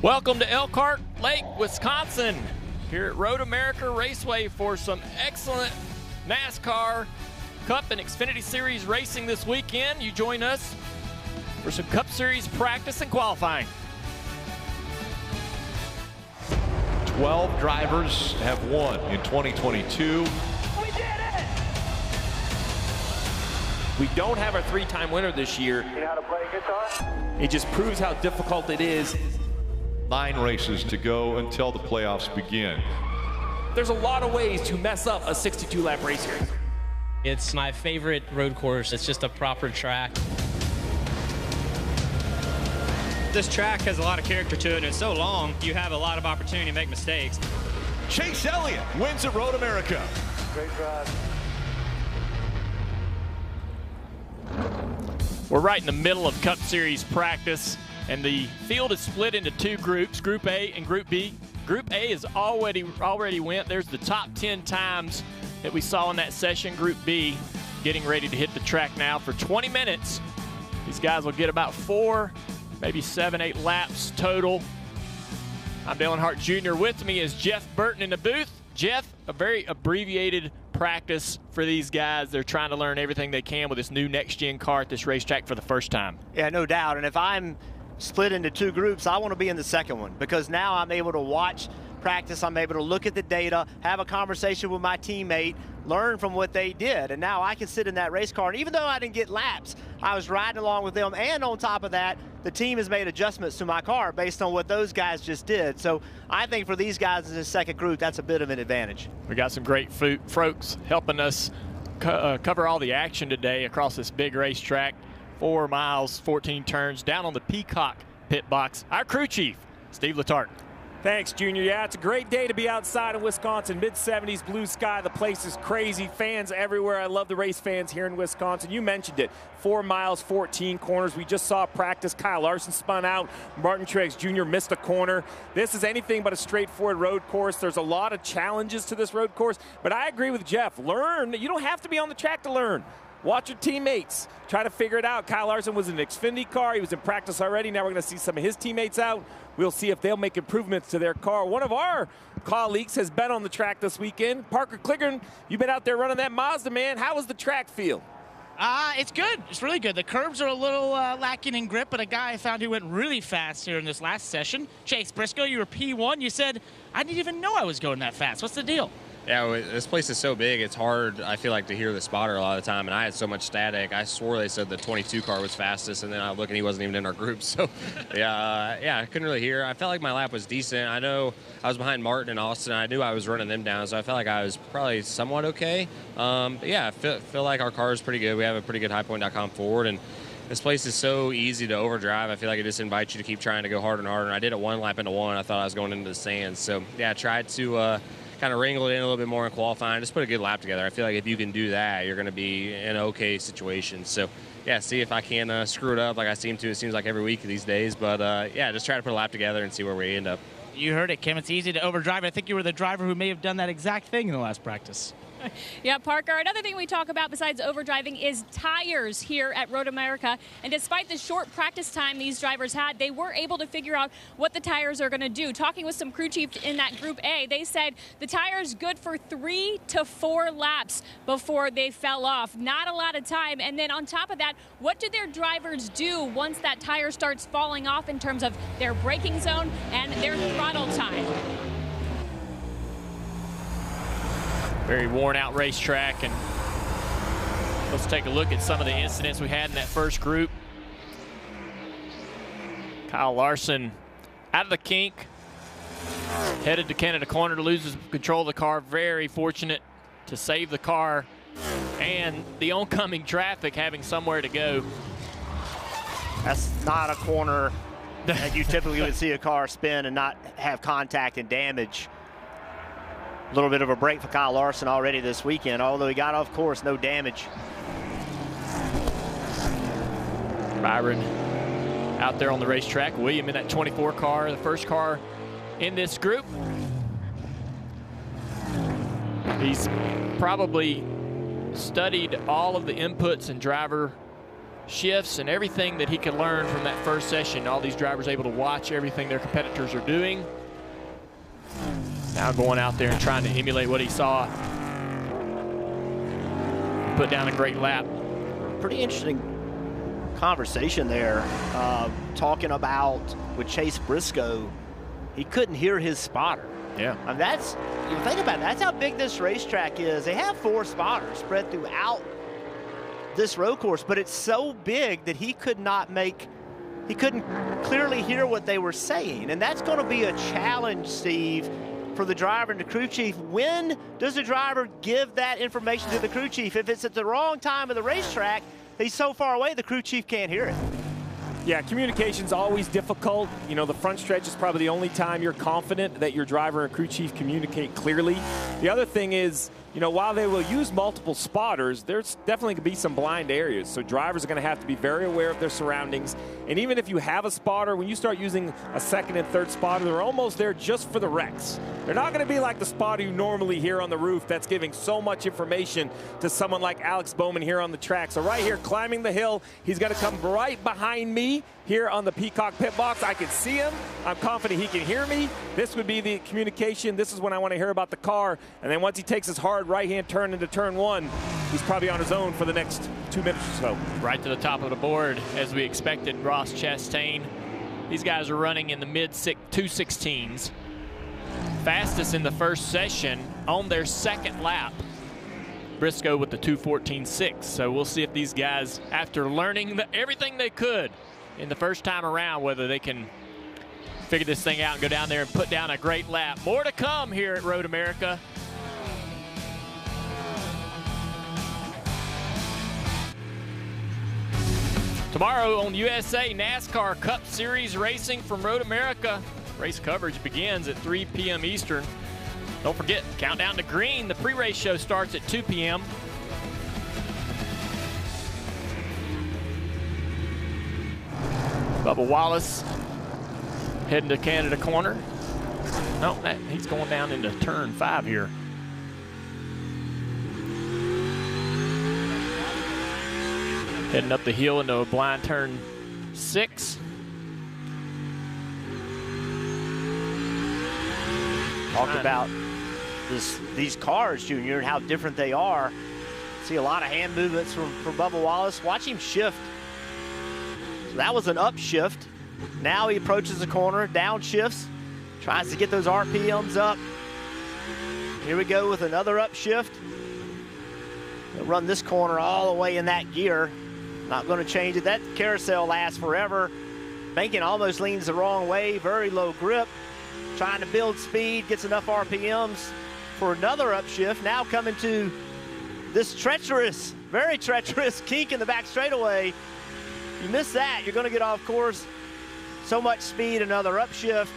Welcome to Elkhart Lake, Wisconsin, here at Road America Raceway for some excellent NASCAR Cup and Xfinity Series racing this weekend. You join us for some Cup Series practice and qualifying. 12 drivers have won in 2022. We did it! We don't have a three-time winner this year. You know how to play guitar? It just proves how difficult it is. 9 races to go until the playoffs begin. There's a lot of ways to mess up a 62-lap race here. It's my favorite road course. It's just a proper track. This track has a lot of character to it, and it's so long, you have a lot of opportunity to make mistakes. Chase Elliott wins at Road America. Great drive. We're right in the middle of Cup Series practice, and the field is split into 2 groups, Group A and Group B. Group A is already went. There's the top 10 times that we saw in that session. Group B getting ready to hit the track now for 20 minutes. These guys will get about 4, maybe 7, 8 laps total. I'm Dale Earnhardt Jr. With me is Jeff Burton in the booth. Jeff, a very abbreviated practice for these guys. They're trying to learn everything they can with this new next-gen car at this racetrack for the first time. Yeah, no doubt. And if I'm split into 2 groups, I want to be in the second one, because now I'm able to watch practice, I'm able to look at the data, have a conversation with my teammate, learn from what they did, and now I can sit in that race car. And even though I didn't get laps, I was riding along with them, and on top of that, the team has made adjustments to my car based on what those guys just did. So I think for these guys in the second group, that's a bit of an advantage. We got some great folks helping us cover all the action today across this big racetrack. 4 miles, 14 turns, down on the Peacock pit box. Our crew chief, Steve Letarte. Thanks, Junior. Yeah, it's a great day to be outside in Wisconsin. Mid-70s, blue sky. The place is crazy. Fans everywhere. I love the race fans here in Wisconsin. You mentioned it. 4 miles, 14 corners. We just saw practice. Kyle Larson spun out. Martin Truex Jr. missed a corner. This is anything but a straightforward road course. There's a lot of challenges to this road course. But I agree with Jeff. Learn. You don't have to be on the track to learn. Watch your teammates. Try to figure it out. Kyle Larson was in an Xfinity car. He was in practice already. Now we're going to see some of his teammates out. We'll see if they'll make improvements to their car. One of our colleagues has been on the track this weekend. Parker Kliggern, you've been out there running that Mazda, man. How was the track feel? It's good. It's really good. The curbs are a little lacking in grip, but a guy I found who went really fast here in this last session, Chase Briscoe, you were P1. You said, I didn't even know I was going that fast. What's the deal? Yeah, this place is so big, it's hard, I feel like, to hear the spotter a lot of the time, and I had so much static. I swore they said the 22 car was fastest, and then I look and he wasn't even in our group. So, yeah, I couldn't really hear. I felt like my lap was decent. I know I was behind Martin and Austin. I knew I was running them down, so I felt like I was probably somewhat okay. But yeah, I feel like our car is pretty good. We have a pretty good highpoint.com Ford, and this place is so easy to overdrive. I feel like it just invites you to keep trying to go harder and harder. And I did it 1 lap into 1. I thought I was going into the sands. So, yeah, I tried to kind of wrangle it in a little bit more in qualifying, just put a good lap together. I feel like if you can do that, you're going to be in an okay situation. So, yeah, see if I can screw it up like I seem to. It seems like every week these days. But, yeah, just try to put a lap together and see where we end up. You heard it, Kim. It's easy to overdrive. I think you were the driver who may have done that exact thing in the last practice. Yeah, Parker, another thing we talk about besides overdriving is tires here at Road America. And despite the short practice time these drivers had, they were able to figure out what the tires are going to do. Talking with some crew chiefs in that Group A, they said the tire's good for 3 to 4 laps before they fell off. Not a lot of time. And then on top of that, what do their drivers do once that tire starts falling off in terms of their braking zone and their throttle time? Very worn out racetrack, and let's take a look at some of the incidents we had in that first group. Kyle Larson out of the kink, headed to Canada Corner to lose control of the car. Very fortunate to save the car and the oncoming traffic having somewhere to go. That's not a corner that you typically would see a car spin and not have contact and damage. A little bit of a break for Kyle Larson already this weekend, although he got off course, no damage. Byron out there on the racetrack. William in that 24 car, the first car in this group. He's probably studied all of the inputs and driver shifts and everything that he could learn from that first session. All these drivers able to watch everything their competitors are doing. Now going out there and trying to emulate what he saw. Put down a great lap. Pretty interesting conversation there, talking about with Chase Briscoe, he couldn't hear his spotter. Yeah. I mean, that's, you think about it, that's how big this racetrack is. They have 4 spotters spread throughout this road course, but it's so big that he couldn't clearly hear what they were saying. And that's going to be a challenge, Steve, for the driver and the crew chief. When does the driver give that information to the crew chief? If it's at the wrong time of the racetrack, he's so far away, the crew chief can't hear it. Yeah, communication's always difficult. You know, the front stretch is probably the only time you're confident that your driver and crew chief communicate clearly. The other thing is, you know, while they will use multiple spotters, there's definitely going to be some blind areas. So drivers are going to have to be very aware of their surroundings. And even if you have a spotter, when you start using a second and third spotter, they're almost there just for the wrecks. They're not going to be like the spotter you normally hear on the roof that's giving so much information to someone like Alex Bowman here on the track. So right here, climbing the hill, he's going to come right behind me here on the Peacock pit box. I can see him. I'm confident he can hear me. This would be the communication. This is when I want to hear about the car. And then once he takes his hard right-hand turn into turn 1, he's probably on his own for the next 2 minutes or so. Right to the top of the board, as we expected, Ross Chastain. These guys are running in the mid-216s. Fastest in the first session on their second lap. Briscoe with the 2:14.6. So we'll see if these guys, after learning everything they could in the first time around, whether they can figure this thing out and go down there and put down a great lap. More to come here at Road America. Tomorrow on USA NASCAR Cup Series racing from Road America. Race coverage begins at 3 p.m. Eastern. Don't forget, Countdown to Green. The pre-race show starts at 2 p.m. Bubba Wallace heading to Canada corner. No, he's going down into turn 5 here. Heading up the hill into a blind turn 6. Talk about these cars, Junior, and how different they are. See a lot of hand movements from Bubba Wallace. Watch him shift. So that was an upshift. Now he approaches the corner, downshifts, tries to get those RPMs up. Here we go with another upshift. He'll run this corner all the way in that gear. Not going to change it. That carousel lasts forever. Banking almost leans the wrong way. Very low grip. Trying to build speed. Gets enough RPMs for another upshift. Now coming to this treacherous, very treacherous kink in the back straightaway. You miss that, you're going to get off course. So much speed, another upshift.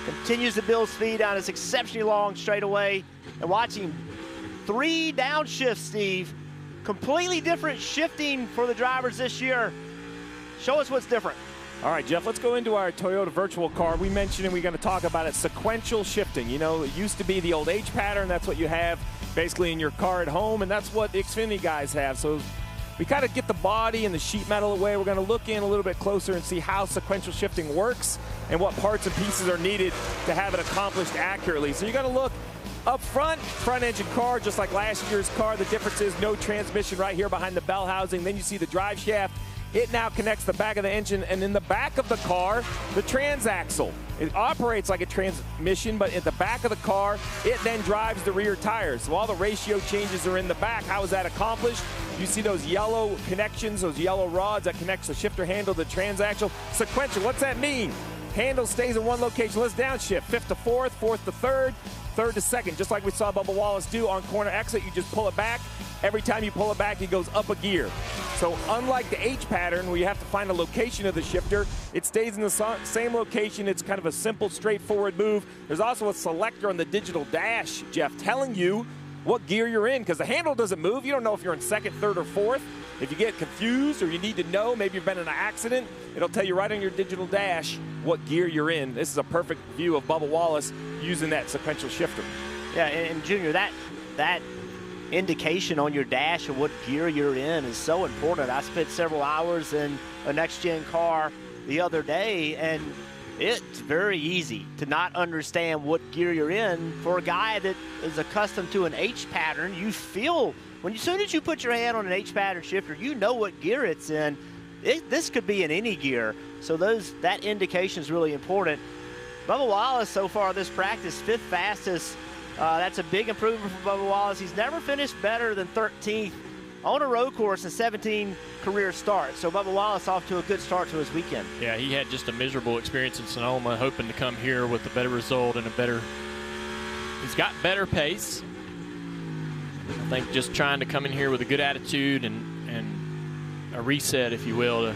Continues to build speed down this exceptionally long straightaway. And watching 3 downshifts, Steve. Completely different shifting for the drivers this year. Show us what's different. All right, Jeff, let's go into our Toyota virtual car. We mentioned, and we're going to talk about it, sequential shifting. You know, it used to be the old H pattern. That's what you have basically in your car at home, and that's what the Xfinity guys have. So we kind of get the body and the sheet metal away. We're going to look in a little bit closer and see how sequential shifting works and what parts and pieces are needed to have it accomplished accurately. So you're going to look up front engine car, just like last year's car. The difference is no transmission right here behind the bell housing. Then you see the drive shaft. It now connects the back of the engine, and in the back of the car, the transaxle. It operates like a transmission, but at the back of the car, it then drives the rear tires. So all the ratio changes are in the back. How is that accomplished? You see those yellow connections, those yellow rods that connects the shifter handle to the transaxle. Sequential, what's that mean? Handle stays in one location. Let's downshift. 5th to 4th, 4th to 3rd, 3rd to 2nd. Just like we saw Bubba Wallace do on corner exit, you just pull it back. Every time you pull it back, it goes up a gear. So unlike the H pattern where you have to find a location of the shifter, it stays in the same location. It's kind of a simple, straightforward move. There's also a selector on the digital dash, Jeff, telling you what gear you're in, because the handle doesn't move. You don't know if you're in 2nd, 3rd, or 4th. If you get confused or you need to know, maybe you've been in an accident, it'll tell you right on your digital dash what gear you're in. This is a perfect view of Bubba Wallace using that sequential shifter. Yeah, and Junior, that indication on your dash of what gear you're in is so important. I spent several hours in a next-gen car the other day, and it's very easy to not understand what gear you're in. For a guy that is accustomed to an H pattern, you feel, as soon as you put your hand on an H pattern shifter, you know what gear it's in. This could be in any gear, so that indication is really important. Bubba Wallace so far this practice, 5th fastest. That's a big improvement for Bubba Wallace. He's never finished better than 13th on a road course in 17 career starts. So Bubba Wallace off to a good start to his weekend. Yeah, he had just a miserable experience in Sonoma, hoping to come here with a better result and he's got better pace. I think just trying to come in here with a good attitude and a reset, if you will, to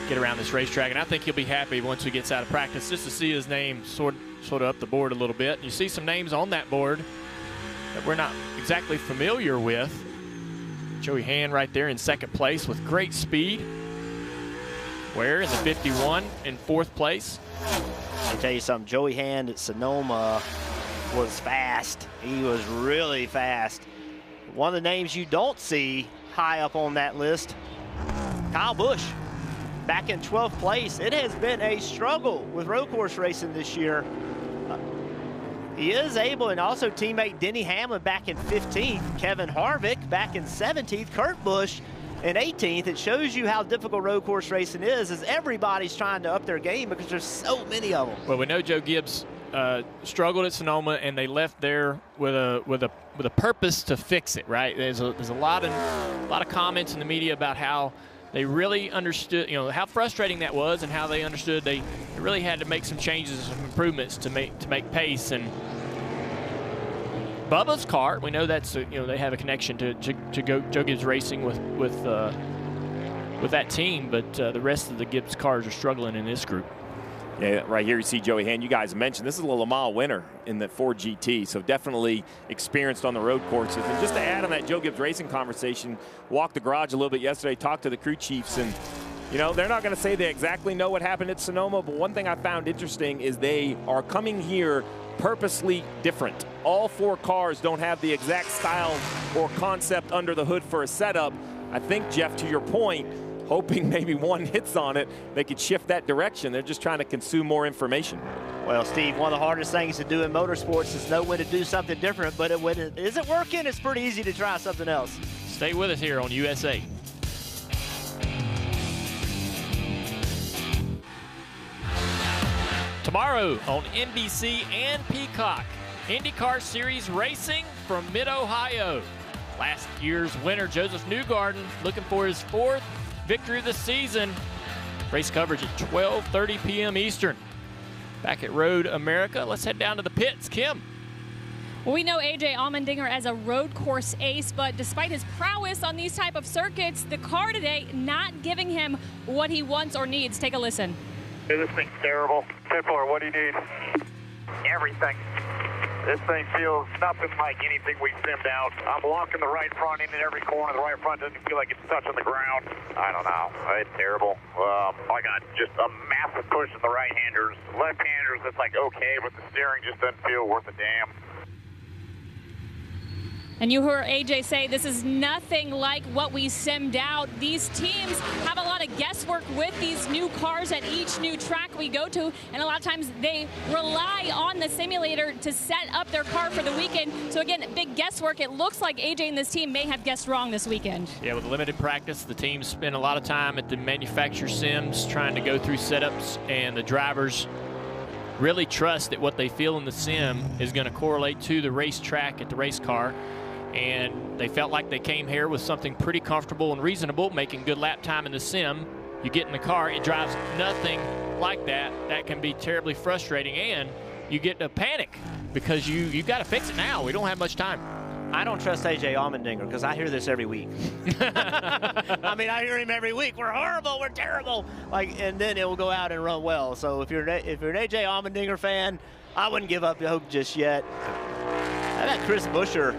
get around this racetrack. And I think he'll be happy once he gets out of practice just to see his name sort of up the board a little bit. And you see some names on that board that we're not exactly familiar with. Joey Hand right there in 2nd place with great speed. Ware in the 51 in 4th place. I'll tell you something, Joey Hand at Sonoma was fast. He was really fast. One of the names you don't see high up on that list, Kyle Busch, back in 12th place. It has been a struggle with road course racing this year. He is able, and also teammate Denny Hamlin back in 15th, Kevin Harvick back in 17th, Kurt Busch in 18th. It shows you how difficult road course racing is, as everybody's trying to up their game because there's so many of them. Well, we know Joe Gibbs struggled at Sonoma, and they left there with a purpose to fix it. Right? There's a lot of comments in the media about how they really understood, how frustrating that was, and how they understood they really had to make some changes, some improvements to make pace. And Bubba's car, we know that's they have a connection to Joe Gibbs Racing with that team, but the rest of the Gibbs cars are struggling in this group. Yeah, right here you see Joey Hand. You guys mentioned this is a Le Mans winner in the Ford GT, so definitely experienced on the road courses. And just to add on that Joe Gibbs Racing conversation, walked the garage a little bit yesterday, talked to the crew chiefs, and they're not going to say they exactly know what happened at Sonoma, but one thing I found interesting is they are coming here purposely different. All 4 cars don't have the exact style or concept under the hood for a setup. I think, Jeff, to your point, hoping maybe one hits on it, they could shift that direction. They're just trying to consume more information. Well, Steve, one of the hardest things to do in motorsports is know when to do something different, but when it isn't working, it's pretty easy to try something else. Stay with us here on USA. Tomorrow on NBC and Peacock, IndyCar Series racing from Mid-Ohio. Last year's winner, Joseph Newgarden, looking for his 4th victory of the season. Race coverage at 12:30 p.m. Eastern. Back at Road America, let's head down to the pits. Kim. Well, we know A.J. Allmendinger as a road course ace, but despite his prowess on these type of circuits, the car today not giving him what he wants or needs. Take a listen. Hey, this thing's terrible. Tippler, what do you need? Everything. This thing feels nothing like anything we've simmed out. I'm locking the right front in every corner. The right front doesn't feel like it's touching the ground. I don't know. It's terrible. I got just a massive push in the right-handers. Left-handers, it's like okay, but the steering just doesn't feel worth a damn. And you heard AJ say this is nothing like what we simmed out. These teams have a lot of guesswork with these new cars at each new track we go to, and a lot of times they rely on the simulator to set up their car for the weekend. So again, big guesswork. It looks like AJ and this team may have guessed wrong this weekend. Yeah, with limited practice, the teams spend a lot of time at the manufacturer sims trying to go through setups, and the drivers really trust that what they feel in the sim is going to correlate to the racetrack at the race car. And they felt like they came here with something pretty comfortable and reasonable, making good lap time in the sim. You get in the car, it drives nothing like that. That can be terribly frustrating, and you get a panic because you've got to fix it now. We don't have much time. I don't trust A.J. Allmendinger because I hear this every week. I mean, I hear him every week. We're horrible. We're terrible. And then it will go out and run well. So if you're an A.J. Allmendinger fan, I wouldn't give up hope just yet. I got Chris Buescher.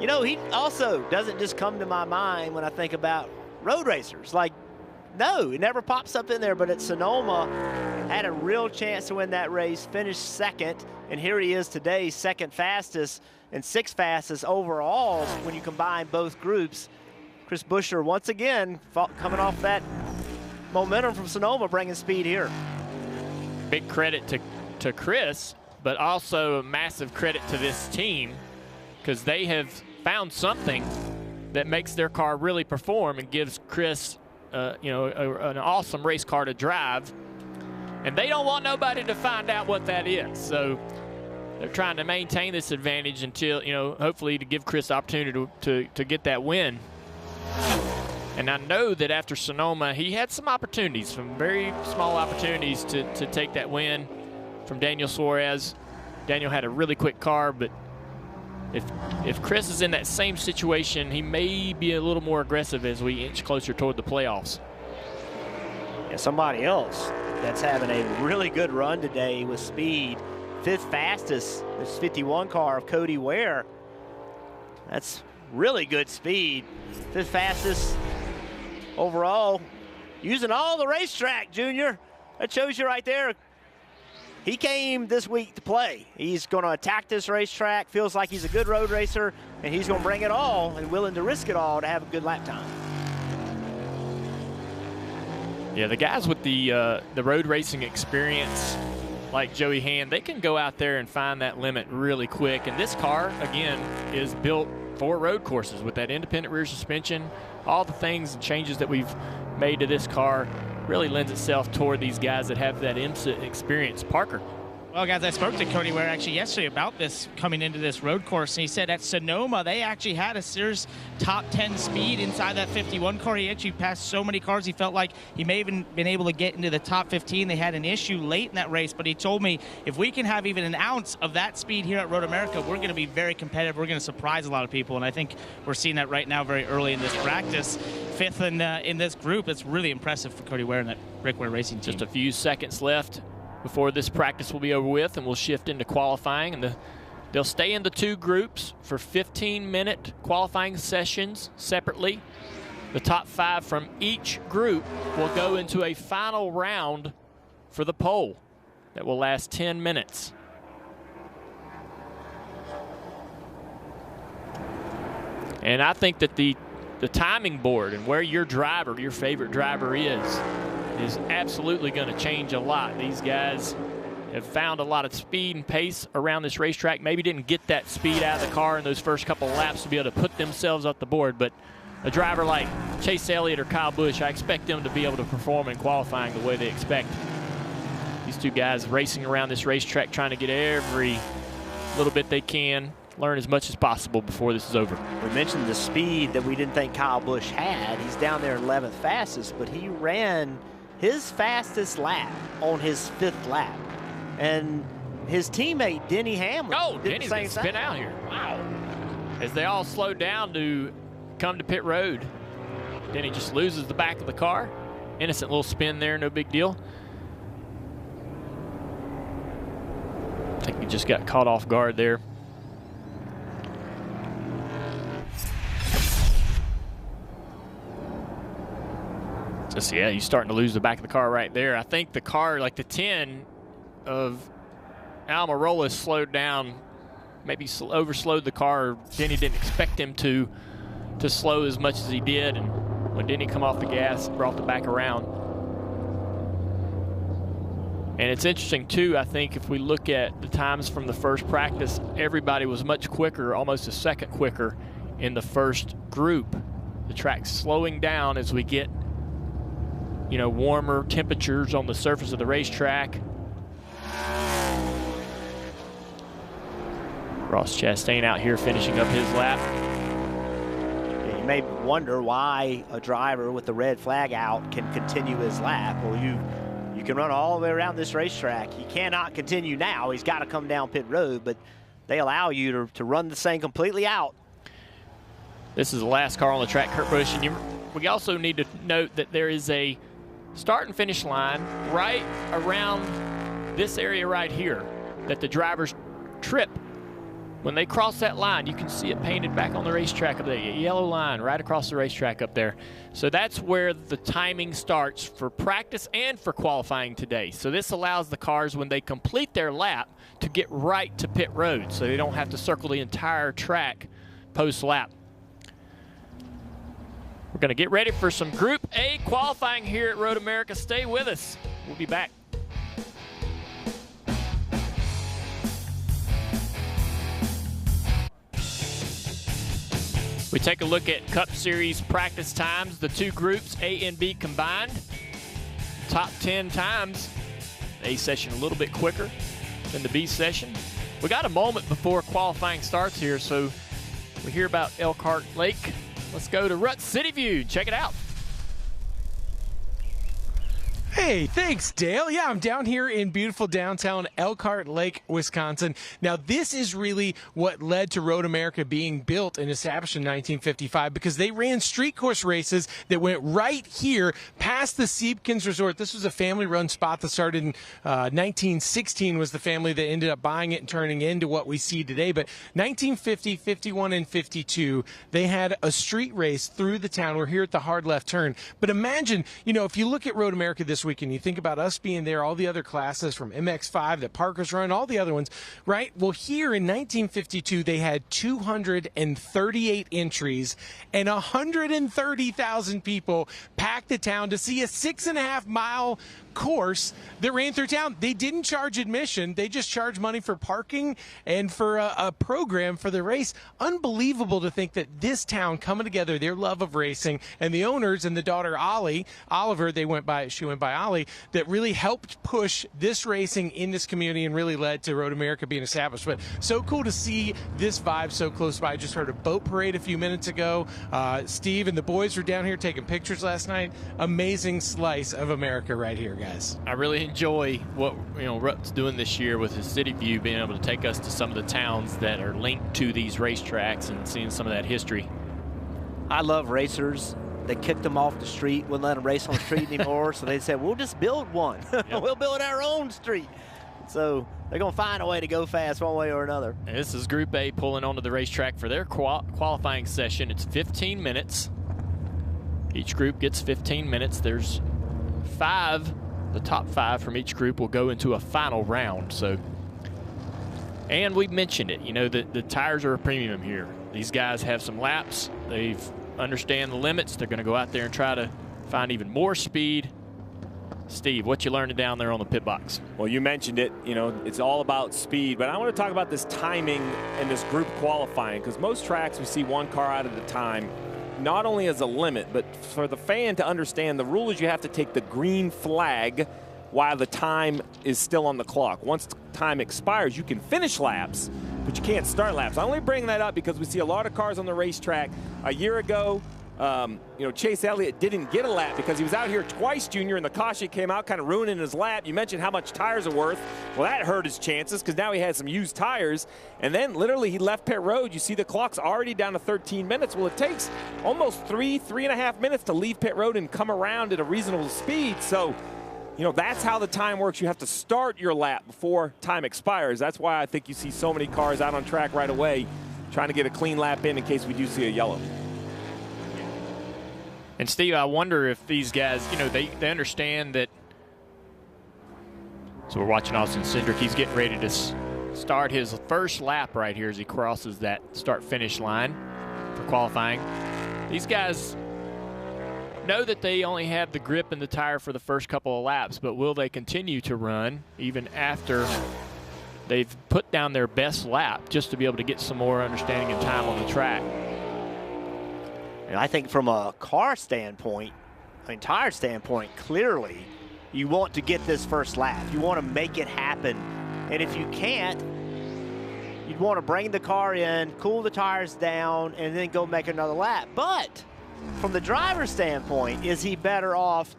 He also doesn't just come to my mind when I think about road racers. No, it never pops up in there, but at Sonoma, had a real chance to win that race, finished second, and here he is today, second fastest. and 6th fastest overall when you combine both groups. Chris Buescher, once again, coming off that momentum from Sonoma, bringing speed here. Big credit to Chris, but also a massive credit to this team, because they have found something that makes their car really perform and gives Chris an awesome race car to drive. And they don't want nobody to find out what that is. So they're trying to maintain this advantage until, hopefully to give Chris the opportunity to get that win. And I know that after Sonoma, he had some opportunities, some very small opportunities to take that win from Daniel Suarez. Daniel had a really quick car, but if Chris is in that same situation, he may be a little more aggressive as we inch closer toward the playoffs. Yeah, somebody else that's having a really good run today with speed. 5th fastest, this 51 car of Cody Ware. That's really good speed. 5th fastest overall, using all the racetrack, Junior. That shows you right there. He came this week to play. He's going to attack this racetrack, feels like he's a good road racer, and he's going to bring it all and willing to risk it all to have a good lap time. Yeah, the guys with the road racing experience, like Joey Hand, they can go out there and find that limit really quick. And this car, again, is built for road courses with that independent rear suspension. All the things and changes that we've made to this car really lends itself toward these guys that have that IMSA experience. Parker. Well, guys, I spoke to Cody Ware actually yesterday about this coming into this road course, and he said at Sonoma they actually had a serious top 10 speed inside that 51 car. He actually passed so many cars he felt like he may have even been able to get into the top 15. They had an issue late in that race, but he told me if we can have even an ounce of that speed here at Road America, we're going to be very competitive. We're going to surprise a lot of people, and I think we're seeing that right now very early in this practice. 5th in this group. It's really impressive for Cody Ware and that Rick Ware Racing team. Just a few seconds left before this practice will be over with, and we'll shift into qualifying. And they'll stay in the 2 groups for 15-minute qualifying sessions separately. The top 5 from each group will go into a final round for the pole that will last 10 minutes. And I think that the timing board and where your favorite driver is absolutely going to change a lot. These guys have found a lot of speed and pace around this racetrack. Maybe didn't get that speed out of the car in those first couple of laps to be able to put themselves up the board, but a driver like Chase Elliott or Kyle Busch, I expect them to be able to perform in qualifying the way they expect. These 2 guys racing around this racetrack trying to get every little bit they can, learn as much as possible before this is over. We mentioned the speed that we didn't think Kyle Busch had. He's down there 11th fastest, but he ran his fastest lap on his 5th lap. And his teammate, Denny Hamlin, Denny's going to spin out here. Wow. As they all slow down to come to pit road, Denny just loses the back of the car. Innocent little spin there, no big deal. I think he just got caught off guard there. Just, yeah, he's starting to lose the back of the car right there. I think the car, like the 10 of Almirola, slowed down, maybe overslowed the car. Denny didn't expect him to slow as much as he did, and when Denny come off the gas, brought the back around. And it's interesting too, I think if we look at the times from the first practice, everybody was much quicker, almost a second quicker in the first group. The track's slowing down as we get warmer temperatures on the surface of the racetrack. Ross Chastain out here finishing up his lap. Yeah, you may wonder why a driver with the red flag out can continue his lap. Well, you can run all the way around this racetrack. He cannot continue now. He's got to come down pit road, but they allow you to run this thing completely out. This is the last car on the track, Kurt Busch, and we also need to note that there is a start and finish line right around this area right here that the drivers trip when they cross that line, you can see it painted back on the racetrack up there, a yellow line right across the racetrack up there. So that's where the timing starts for practice and for qualifying today. So this allows the cars, when they complete their lap, to get right to pit road so they don't have to circle the entire track post-lap. We're going to get ready for some Group A qualifying here at Road America. Stay with us. We'll be back. We take a look at Cup Series practice times, the two groups, A and B combined. Top 10 times. The A session a little bit quicker than the B session. We got a moment before qualifying starts here, so we hear about Elkhart Lake. Let's go to Rut City View. Check it out. Hey, thanks, Dale. Yeah, I'm down here in beautiful downtown Elkhart Lake, Wisconsin. Now, this is really what led to Road America being built and established in 1955, because they ran street course races that went right here past the Siebkens Resort. This was a family-run spot that started in 1916, was the family that ended up buying it and turning it into what we see today. But 1950, 51, and 52, they had a street race through the town. We're here at the hard left turn. But imagine, you know, if you look at Road America this weekend, you think about us being there, all the other classes from MX5 that Parker's run, all the other ones, right? Well, here in 1952, they had 238 entries and 130,000 people packed the town to see a 6.5-mile course that ran through town. They didn't charge admission. They just charged money for parking and for a program for the race. Unbelievable to think that this town coming together, their love of racing, and the owners and the daughter Oliver, she went by Ollie, that really helped push this racing in this community and really led to Road America being established. But so cool to see this vibe so close by. I just heard a boat parade a few minutes ago. Steve and the boys were down here taking pictures last night. Amazing slice of America right here, guys. I really enjoy what Rut's doing this year with his City View, being able to take us to some of the towns that are linked to these racetracks and seeing some of that history. I love racers. They kicked them off the street, wouldn't let them race on the street anymore, so they said, we'll just build one. Yep. We'll build our own street. So they're going to find a way to go fast one way or another. And this is Group A pulling onto the racetrack for their qualifying session. It's 15 minutes. Each group gets 15 minutes. There's 5. The top 5 from each group will go into a final round. And we mentioned it, the tires are a premium here. These guys have some laps. They understand the limits. They're going to go out there and try to find even more speed. Steve, what you learned down there on the pit box? Well, you mentioned it. It's all about speed. But I want to talk about this timing and this group qualifying, because most tracks we see one car out at a time, not only as a limit, but for the fan to understand, the rule is you have to take the green flag while the time is still on the clock. Once time expires, you can finish laps, but you can't start laps. I only bring that up because we see a lot of cars on the racetrack. A year ago, Chase Elliott didn't get a lap because he was out here twice, Junior, and the caution came out, kind of ruining his lap. You mentioned how much tires are worth. Well, that hurt his chances because now he had some used tires. And then literally he left pit road. You see the clock's already down to 13 minutes. Well, it takes almost 3.5 minutes to leave pit road and come around at a reasonable speed. So, that's how the time works. You have to start your lap before time expires. That's why I think you see so many cars out on track right away trying to get a clean lap in case we do see a yellow. And Steve, I wonder if these guys, they understand that. So we're watching Austin Cindric. He's getting ready to start his first lap right here as he crosses that start-finish line for qualifying. These guys know that they only have the grip in the tire for the first couple of laps, but will they continue to run even after they've put down their best lap just to be able to get some more understanding and time on the track? And I think from a car standpoint, tire standpoint, clearly you want to get this first lap. You want to make it happen. And if you can't, you'd want to bring the car in, cool the tires down, and then go make another lap. But from the driver's standpoint, is he better off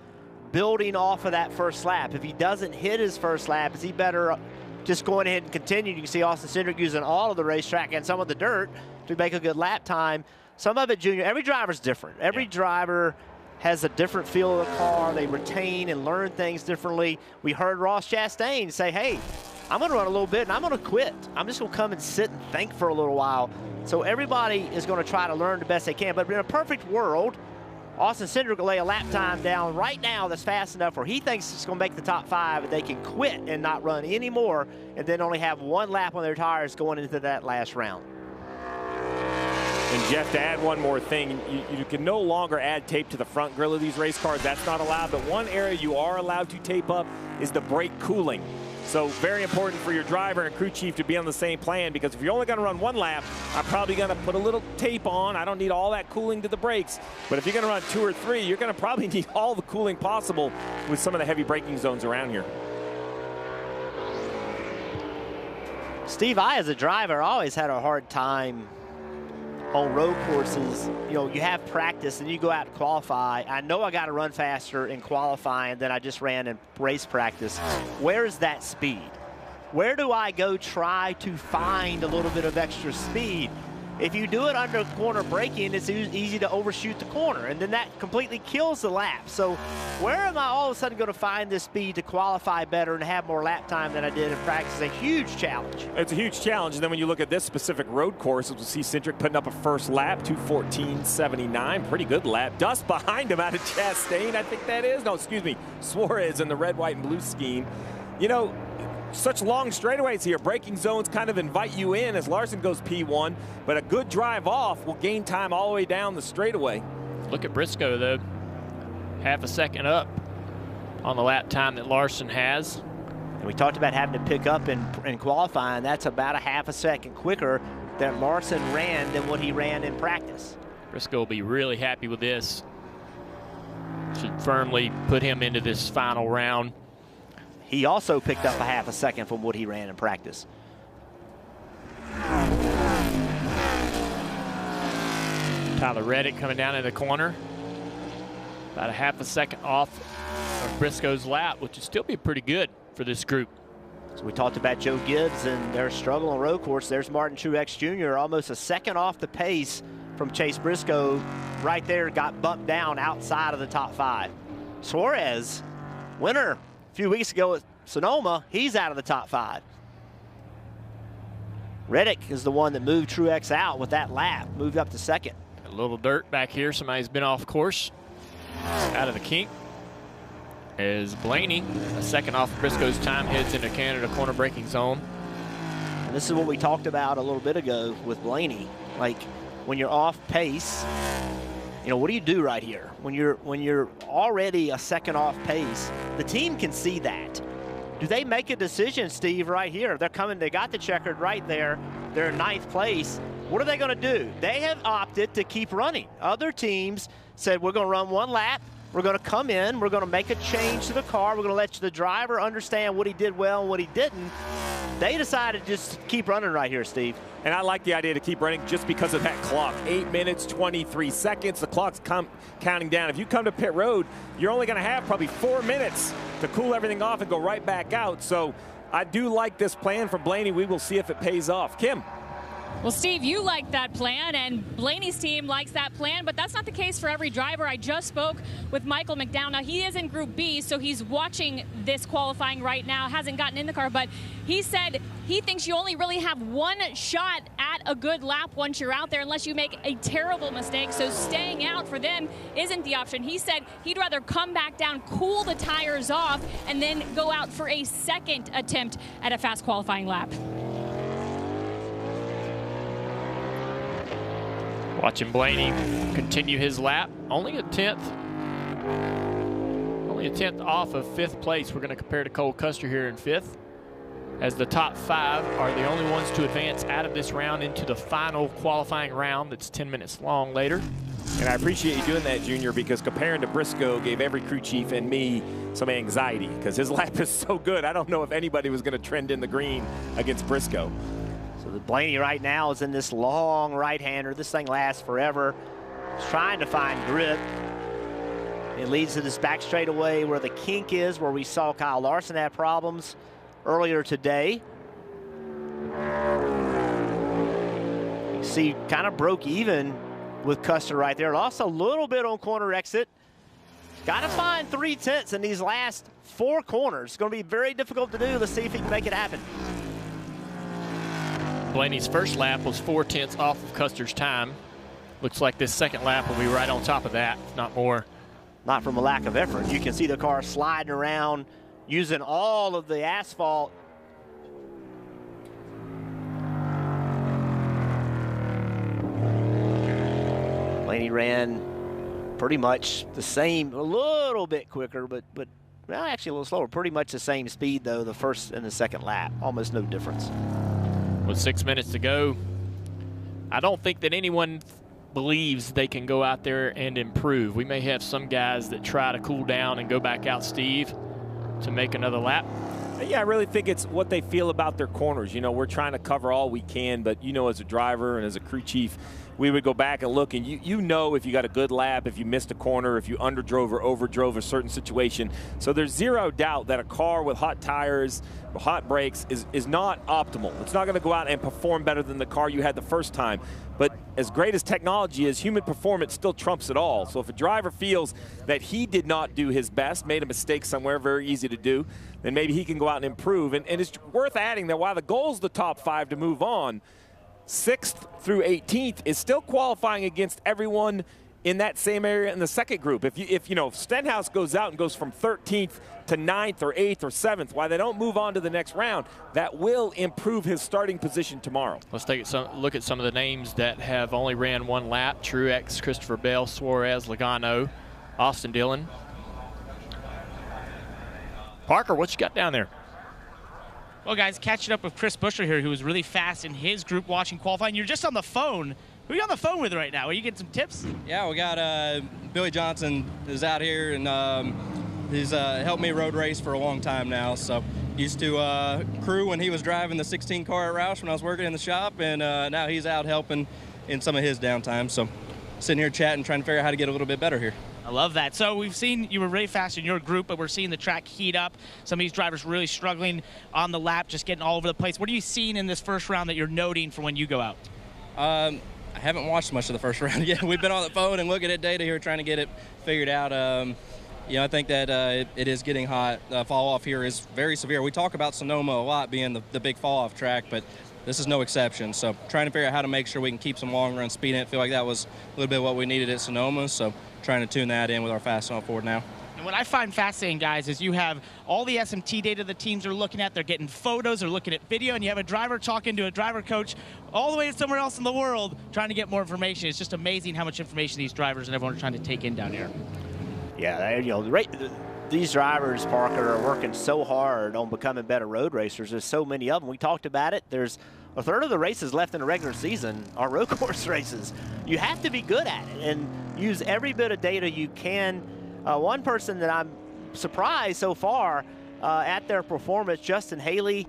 building off of that first lap? If he doesn't hit his first lap, is he better just going ahead and continue? You can see Austin Cindric using all of the racetrack and some of the dirt to make a good lap time. Some of it, Junior, every driver's different. Every driver has a different feel of the car. They retain and learn things differently. We heard Ross Chastain say, hey, I'm going to run a little bit, and I'm going to quit. I'm just going to come and sit and think for a little while. So everybody is going to try to learn the best they can. But in a perfect world, Austin Cindric will lay a lap time down right now that's fast enough where he thinks it's going to make the top 5, and they can quit and not run anymore, and then only have 1 lap on their tires going into that last round. And Jeff, to add one more thing, you can no longer add tape to the front grille of these race cars. That's not allowed. But one area you are allowed to tape up is the brake cooling. So very important for your driver and crew chief to be on the same plan, because if you're only going to run 1 lap, I'm probably going to put a little tape on. I don't need all that cooling to the brakes. But if you're going to run 2 or 3, you're going to probably need all the cooling possible with some of the heavy braking zones around here. Steve, I as a driver always had a hard time on road courses. You know, you have practice and you go out and qualify. I know I got to run faster in qualifying than I just ran in race practice. Where is that speed? Where do I go try to find a little bit of extra speed? If you do it under corner braking, it's easy to overshoot the corner, and then that completely kills the lap. So where am I all of a sudden going to find this speed to qualify better and have more lap time than I did in practice? It's a huge challenge. It's a huge challenge. And then when you look at this specific road course, we'll see Cindric putting up a first lap, 2:14.79. Pretty good lap. Dust behind him out of Chastain, I think that is. No, excuse me, Suarez in the red, white, and blue scheme. You know, such long straightaways here. Braking zones kind of invite you in as Larson goes P1, but a good drive off will gain time all the way down the straightaway. Look at Briscoe, though. Half a second up on the lap time that Larson has. And we talked about having to pick up in qualifying. That's about a half a second quicker that Larson ran than what he ran in practice. Briscoe will be really happy with this. Should firmly put him into this final round. He also picked up a half a second from what he ran in practice. Tyler Reddick coming down in the corner. About a half a second off of Briscoe's lap, which would still be pretty good for this group. So we talked about Joe Gibbs and their struggle on road course. There's Martin Truex Jr. almost a second off the pace from Chase Briscoe. Right there, got bumped down outside of the top 5. Suarez, winner a few weeks ago at Sonoma, he's out of the top 5. Reddick is the one that moved Truex out with that lap, moved up to second. A little dirt back here. Somebody's been off course. Out of the kink. As Blaney, a second off of Briscoe's time, heads into Canada corner braking zone. And this is what we talked about a little bit ago with Blaney. Like, when you're off pace, you know, what do you do right here? When you're already a second off pace, the team can see that. Do they make a decision, Steve, right here? They're coming, they got the checkered right there. They're in 9th place. What are they going to do? They have opted to keep running. Other teams said, we're going to run 1 lap. We're going to come in. We're going to make a change to the car. We're going to let the driver understand what he did well and what he didn't. They decided to just keep running right here, Steve. And I like the idea to keep running just because of that clock. 8 minutes, 23 seconds. The clock's counting down. If you come to pit road, you're only going to have probably 4 minutes to cool everything off and go right back out. So I do like this plan from Blaney. We will see if it pays off. Kim. Well, Steve, you like that plan, and Blaney's team likes that plan, but that's not the case for every driver. I just spoke with Michael McDowell. Now, he is in Group B, so he's watching this qualifying right now, hasn't gotten in the car, but he said he thinks you only really have 1 shot at a good lap once you're out there unless you make a terrible mistake, so staying out for them isn't the option. He said he'd rather come back down, cool the tires off, and then go out for a second attempt at a fast qualifying lap. Watching Blaney continue his lap. Only a 10th off of 5th place. We're going to compare to Cole Custer here in 5th, as the top 5 are the only ones to advance out of this round into the final qualifying round that's 10 minutes long later. And I appreciate you doing that, Junior, because comparing to Briscoe gave every crew chief and me some anxiety because his lap is so good. I don't know if anybody was going to trend in the green against Briscoe. So the Blaney right now is in this long right-hander. This thing lasts forever. He's trying to find grip. It leads to this back straightaway where the kink is, where we saw Kyle Larson have problems earlier today. You see, kind of broke even with Custer right there. Lost a little bit on corner exit. Got to find 3/10 in these last 4 corners. It's going to be very difficult to do. Let's see if he can make it happen. Blaney's first lap was 4/10 off of Custer's time. Looks like this second lap will be right on top of that, if not more. Not from a lack of effort. You can see the car sliding around, using all of the asphalt. Blaney ran pretty much the same, a little bit quicker, but well, actually a little slower. Pretty much the same speed, though, the first and the second lap. Almost no difference. With 6 minutes to go, I don't think that anyone believes they can go out there and improve. We may have some guys that try to cool down and go back out, Steve, to make another lap. Yeah, I really think it's what they feel about their corners. You know, we're trying to cover all we can, but, you know, as a driver and as a crew chief, we would go back and look, and you know if you got a good lap, if you missed a corner, if you underdrove or overdrove a certain situation. So there's zero doubt that a car with hot tires, hot brakes is not optimal. It's not going to go out and perform better than the car you had the first time. But as great as technology is, human performance still trumps it all. So if a driver feels that he did not do his best, made a mistake somewhere, very easy to do, then maybe he can go out and improve. And it's worth adding that while the goal is the top 5 to move on, 6th through 18th is still qualifying against everyone in that same area in the second group. If Stenhouse goes out and goes from 13th to 9th or 8th or 7th, why they don't move on to the next round, that will improve his starting position tomorrow. Let's take a look at some of the names that have only ran 1 lap. Truex, Christopher Bell, Suarez, Logano, Austin Dillon. Parker, what you got down there? Well, guys, catching up with Chris Buescher here, who was really fast in his group watching qualifying. You're just on the phone. Who are you on the phone with right now? Are you getting some tips? Yeah, we got Billy Johnson is out here, and he's helped me road race for a long time now. So used to crew when he was driving the 16 car at Roush when I was working in the shop, and now he's out helping in some of his downtime. So sitting here chatting, trying to figure out how to get a little bit better here. I love that. So we've seen you were really fast in your group, but we're seeing the track heat up. Some of these drivers really struggling on the lap, just getting all over the place. What are you seeing in this first round that you're noting for when you go out? I haven't watched much of the first round yet. We've been on the phone and looking at data here, trying to get it figured out. I think that it is getting hot. Fall off here is very severe. We talk about Sonoma a lot being the big fall off track, but this is no exception. So trying to figure out how to make sure we can keep some long run speed in it. Feel like that was a little bit what we needed at Sonoma. So trying to tune that in with our fast on forward now. And what I find fascinating, guys, is you have all the SMT data the teams are looking at. They're getting photos, they're looking at video, and you have a driver talking to a driver coach all the way to somewhere else in the world trying to get more information. It's just amazing how much information these drivers and everyone are trying to take in down here. Yeah, these drivers, Parker, are working so hard on becoming better road racers. There's so many of them. We talked about it. There's a third of the races left in the regular season are road course races. You have to be good at it and use every bit of data you can. One person that I'm surprised so far at their performance, Justin Haley,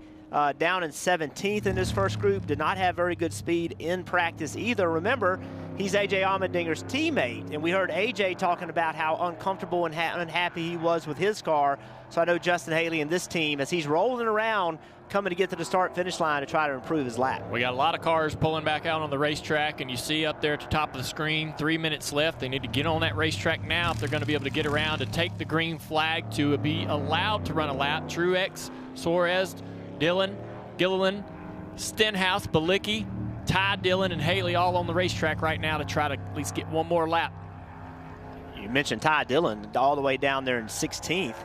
down in 17th in his first group, did not have very good speed in practice either. Remember, he's A.J. Allmendinger's teammate, and we heard A.J. talking about how uncomfortable and unhappy he was with his car. So I know Justin Haley and this team, as he's rolling around, coming to get to the start-finish line to try to improve his lap. We got a lot of cars pulling back out on the racetrack, and you see up there at the top of the screen, 3 minutes left. They need to get on that racetrack now if they're going to be able to get around to take the green flag to be allowed to run a lap. Truex, Suarez, Dillon, Gilliland, Stenhouse, Balicki, Ty Dillon, and Haley all on the racetrack right now to try to at least get one more lap. You mentioned Ty Dillon all the way down there in 16th.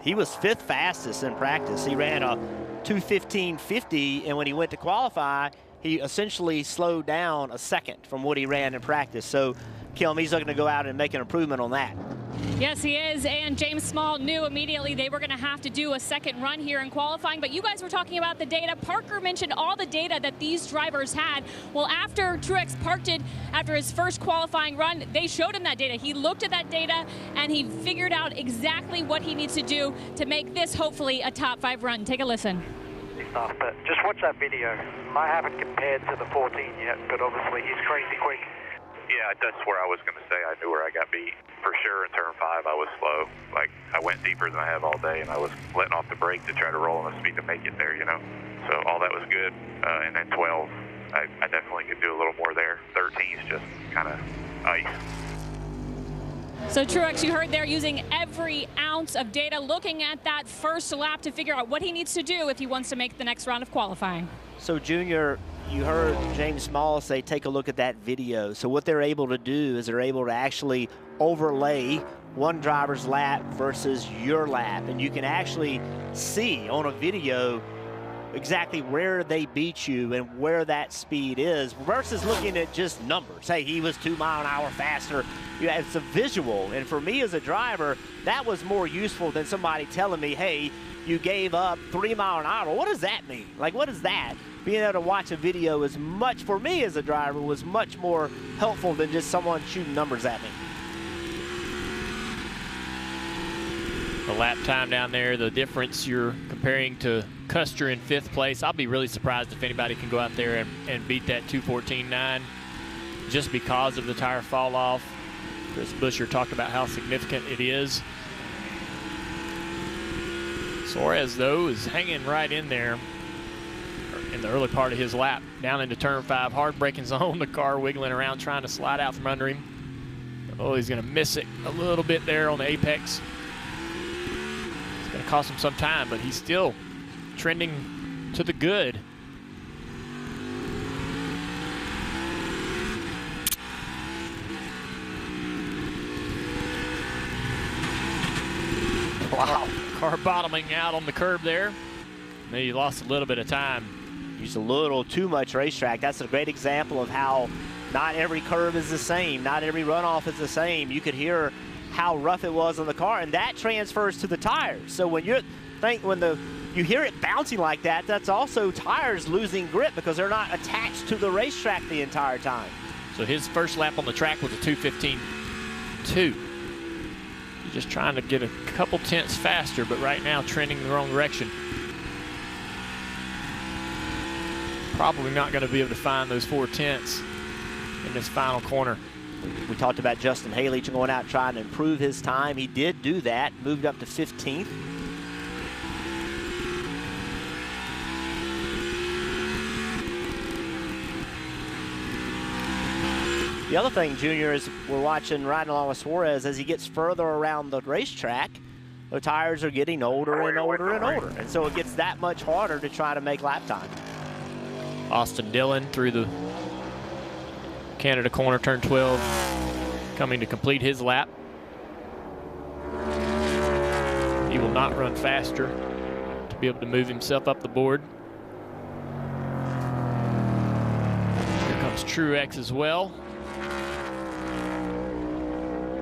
He was 5th fastest in practice. He ran a 2:15.50, and when he went to qualify, he essentially slowed down a second from what he ran in practice. So, Kim, he's looking to go out and make an improvement on that. Yes, he is, and James Small knew immediately they were going to have to do a second run here in qualifying, but you guys were talking about the data. Parker mentioned all the data that these drivers had. Well, after Truex parked it, after his first qualifying run, they showed him that data. He looked at that data, and he figured out exactly what he needs to do to make this hopefully a top 5 run. Take a listen. But just watch that video. I haven't compared to the 14 yet, but obviously he's crazy quick. Yeah, that's where I was going to say I knew where I got beat. For sure in turn 5 I was slow. Like, I went deeper than I have all day, and I was letting off the brake to try to roll on the speed to make it there, you know. So all that was good. And then 12, I definitely could do a little more there. 13 is just kind of ice. So Truex, you heard there, using every ounce of data, looking at that first lap to figure out what he needs to do if he wants to make the next round of qualifying. So Junior, you heard James Small say take a look at that video. So what they're able to do is they're able to actually overlay one driver's lap versus your lap, and you can actually see on a video exactly where they beat you and where that speed is versus looking at just numbers. Hey, he was 2 miles an hour faster. It's a visual, and for me as a driver, that was more useful than somebody telling me, hey, you gave up 3 miles an hour. What does that mean? Like, what is that? Being able to watch a video is much, for me as a driver, was much more helpful than just someone shooting numbers at me. The lap time down there, the difference you're comparing to Custer in 5th place. I'll be really surprised if anybody can go out there and beat that 2:14.9 just because of the tire fall off. Chris Buescher talked about how significant it is. Suarez, though, is hanging right in there in the early part of his lap, down into turn 5, hard braking zone, the car wiggling around trying to slide out from under him. Oh, he's going to miss it a little bit there on the apex. It's going to cost him some time, but he's still trending to the good. Wow. Car bottoming out on the curb there. Maybe he lost a little bit of time. Used a little too much racetrack. That's a great example of how not every curve is the same. Not every runoff is the same. You could hear how rough it was on the car, and that transfers to the tires. So when you hear it bouncing like that, that's also tires losing grip because they're not attached to the racetrack the entire time. So his first lap on the track was a 2:15.2. He's just trying to get a couple tenths faster, but right now trending in the wrong direction. Probably not going to be able to find those 4 tenths in this final corner. We talked about Justin Haley going out trying to improve his time. He did do that, moved up to 15th. The other thing, Junior, is we're watching riding along with Suarez as he gets further around the racetrack. The tires are getting older and older and older, and so it gets that much harder to try to make lap time. Austin Dillon through the Canada corner, turn 12, coming to complete his lap. He will not run faster to be able to move himself up the board. Here comes Truex as well.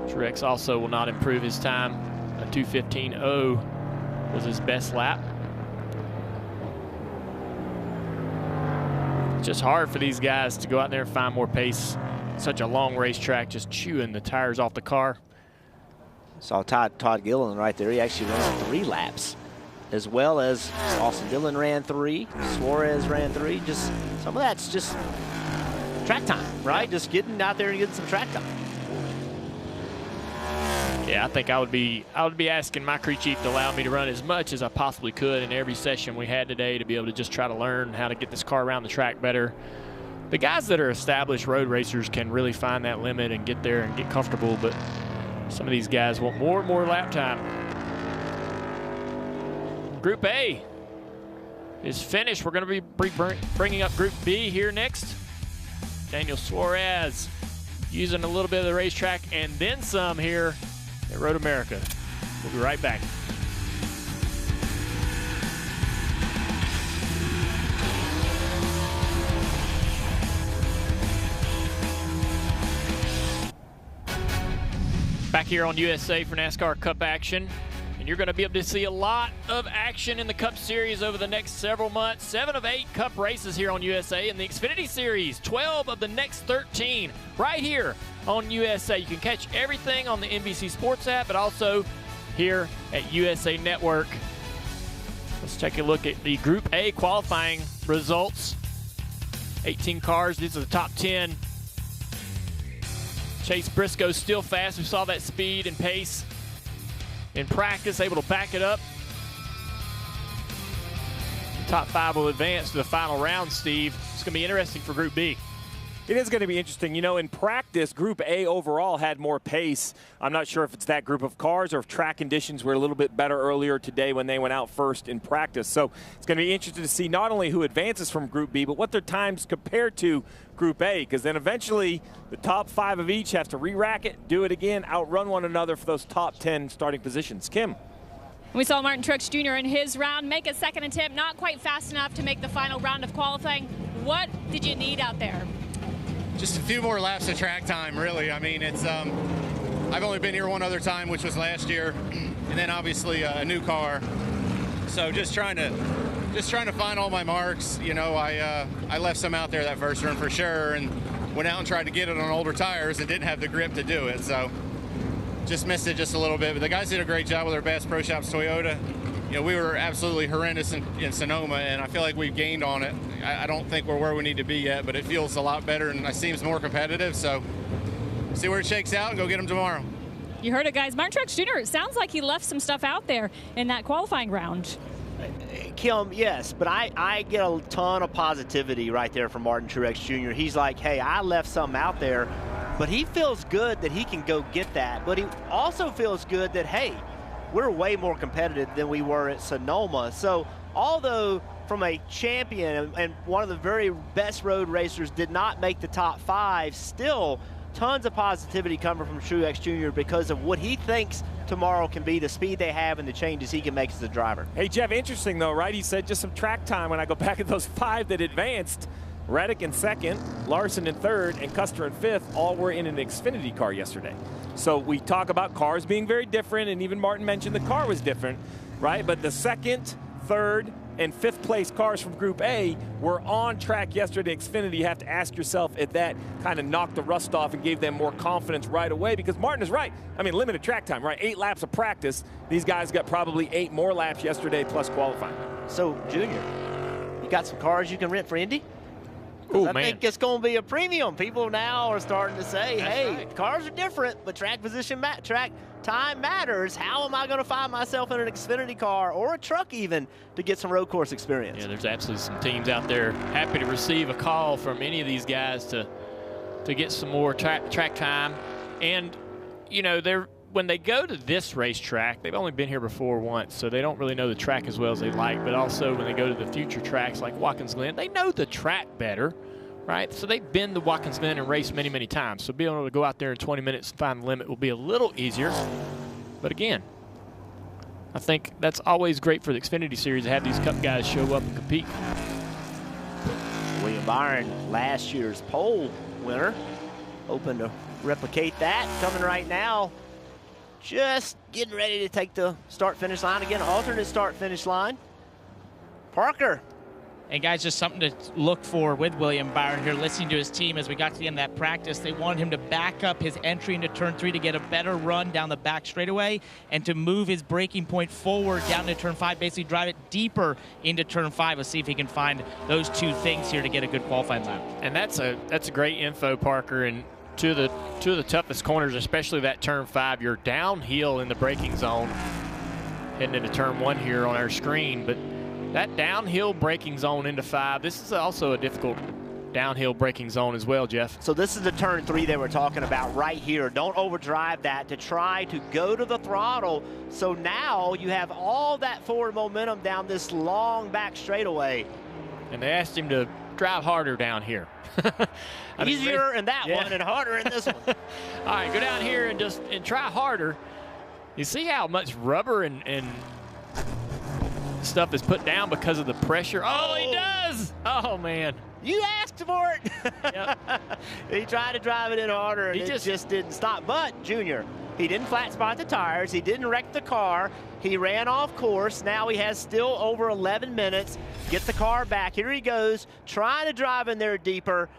Truex also will not improve his time. A 2:15.0 was his best lap. It's just hard for these guys to go out there and find more pace. Such a long racetrack, just chewing the tires off the car. Saw Todd Gilliland right there. He actually ran 3 laps, as well as Austin Dillon ran 3, Suarez ran 3. Just some of that's just track time, right? Just getting out there and getting some track time. Yeah, I think I would be asking my crew chief to allow me to run as much as I possibly could in every session we had today to be able to just try to learn how to get this car around the track better. The guys that are established road racers can really find that limit and get there and get comfortable, but some of these guys want more and more lap time. Group A is finished. We're going to be bringing up Group B here next. Daniel Suarez using a little bit of the racetrack and then some here at Road America. We'll be right back. Back here on USA for NASCAR Cup action. And you're going to be able to see a lot of action in the Cup Series over the next several months. 7 of 8 Cup races here on USA. In the Xfinity Series, 12 of the next 13 right here on USA. You can catch everything on the NBC Sports app, but also here at USA Network. Let's take a look at the Group A qualifying results. 18 cars. These are the top 10. Chase Briscoe's still fast. We saw that speed and pace in practice, able to back it up. The top 5 will advance to the final round, Steve. It's going to be interesting for Group B. It is going to be interesting. You know, in practice, Group A overall had more pace. I'm not sure if it's that group of cars or if track conditions were a little bit better earlier today when they went out first in practice. So it's going to be interesting to see not only who advances from Group B, but what their times compare to Group A, because then eventually the top 5 of each have to re-rack it, do it again, outrun one another for those top 10 starting positions. Kim. We saw Martin Truex Jr. in his round make a second attempt, not quite fast enough to make the final round of qualifying. What did you need out there? Just a few more laps of track time, really. I mean, it's I've only been here one other time, which was last year, and then obviously a new car. So just trying to find all my marks. You know, I left some out there that first run for sure, and went out and tried to get it on older tires and didn't have the grip to do it. So just missed it just a little bit. But the guys did a great job with their Bass Pro Shops Toyota. You know, we were absolutely horrendous in Sonoma, and I feel like we've gained on it. I don't think we're where we need to be yet, but it feels a lot better and it seems more competitive. So see where it shakes out and go get them tomorrow. You heard it, guys. Martin Truex Jr., it sounds like he left some stuff out there in that qualifying round. Kim, yes, but I get a ton of positivity right there from Martin Truex Jr. He's like, hey, I left something out there, but he feels good that he can go get that. But he also feels good that, hey, we're way more competitive than we were at Sonoma. So although from a champion and one of the very best road racers did not make the top 5, still tons of positivity coming from Truex Jr. because of what he thinks tomorrow can be, the speed they have and the changes he can make as a driver. Hey, Jeff, interesting though, right? He said just some track time. When I go back at those 5 that advanced, Reddick in 2nd, Larson in 3rd, and Custer in 5th, all were in an Xfinity car yesterday. So we talk about cars being very different, and even Martin mentioned the car was different, right? But the 2nd, 3rd, and 5th place cars from Group A were on track yesterday in Xfinity. You have to ask yourself if that kind of knocked the rust off and gave them more confidence right away, because Martin is right. I mean, limited track time, right? 8 laps of practice. These guys got probably 8 more laps yesterday plus qualifying. So, Junior, you got some cars you can rent for Indy? Ooh, I think it's going to be a premium. People now are starting to say, hey, cars are different, but track position, track time matters. How am I going to find myself in an Xfinity car or a truck even to get some road course experience? Yeah, there's absolutely some teams out there happy to receive a call from any of these guys to get some more track time. And, you know, when they go to this racetrack, they've only been here before once, so they don't really know the track as well as they like. But also when they go to the future tracks like Watkins Glen, they know the track better, right? So they've been to Watkins Glen and raced many, many times. So being able to go out there in 20 minutes and find the limit will be a little easier. But again, I think that's always great for the Xfinity Series to have these Cup guys show up and compete. William Byron, last year's pole winner, hoping to replicate that. Coming right now, just getting ready to take the start-finish line again, alternate start-finish line. Parker. And guys, just something to look for with William Byron here, listening to his team as we got to the end of that practice. They wanted him to back up his entry into turn 3 to get a better run down the back straightaway and to move his braking point forward down to turn 5, basically drive it deeper into turn 5. Let's see if he can find those 2 things here to get a good qualifying lap. And that's a great info, Parker. And two of the toughest corners, especially that turn 5, you're downhill in the braking zone heading into turn 1 here on our screen. But that downhill braking zone into 5, this is also a difficult downhill braking zone as well, Jeff. So this is the turn 3 they were talking about right here. Don't overdrive that to try to go to the throttle. So now you have all that forward momentum down this long back straightaway. And they asked him to drive harder down here. Easier in that one and harder in this one. All right, go down here and try harder. You see how much rubber and stuff is put down because of the pressure? Oh, he does! Oh, man. You asked for it. Yep. He tried to drive it in harder, and it just didn't stop. But, Junior, he didn't flat spot the tires. He didn't wreck the car. He ran off course. Now he has still over 11 minutes. Get the car back. Here he goes, trying to drive in there deeper.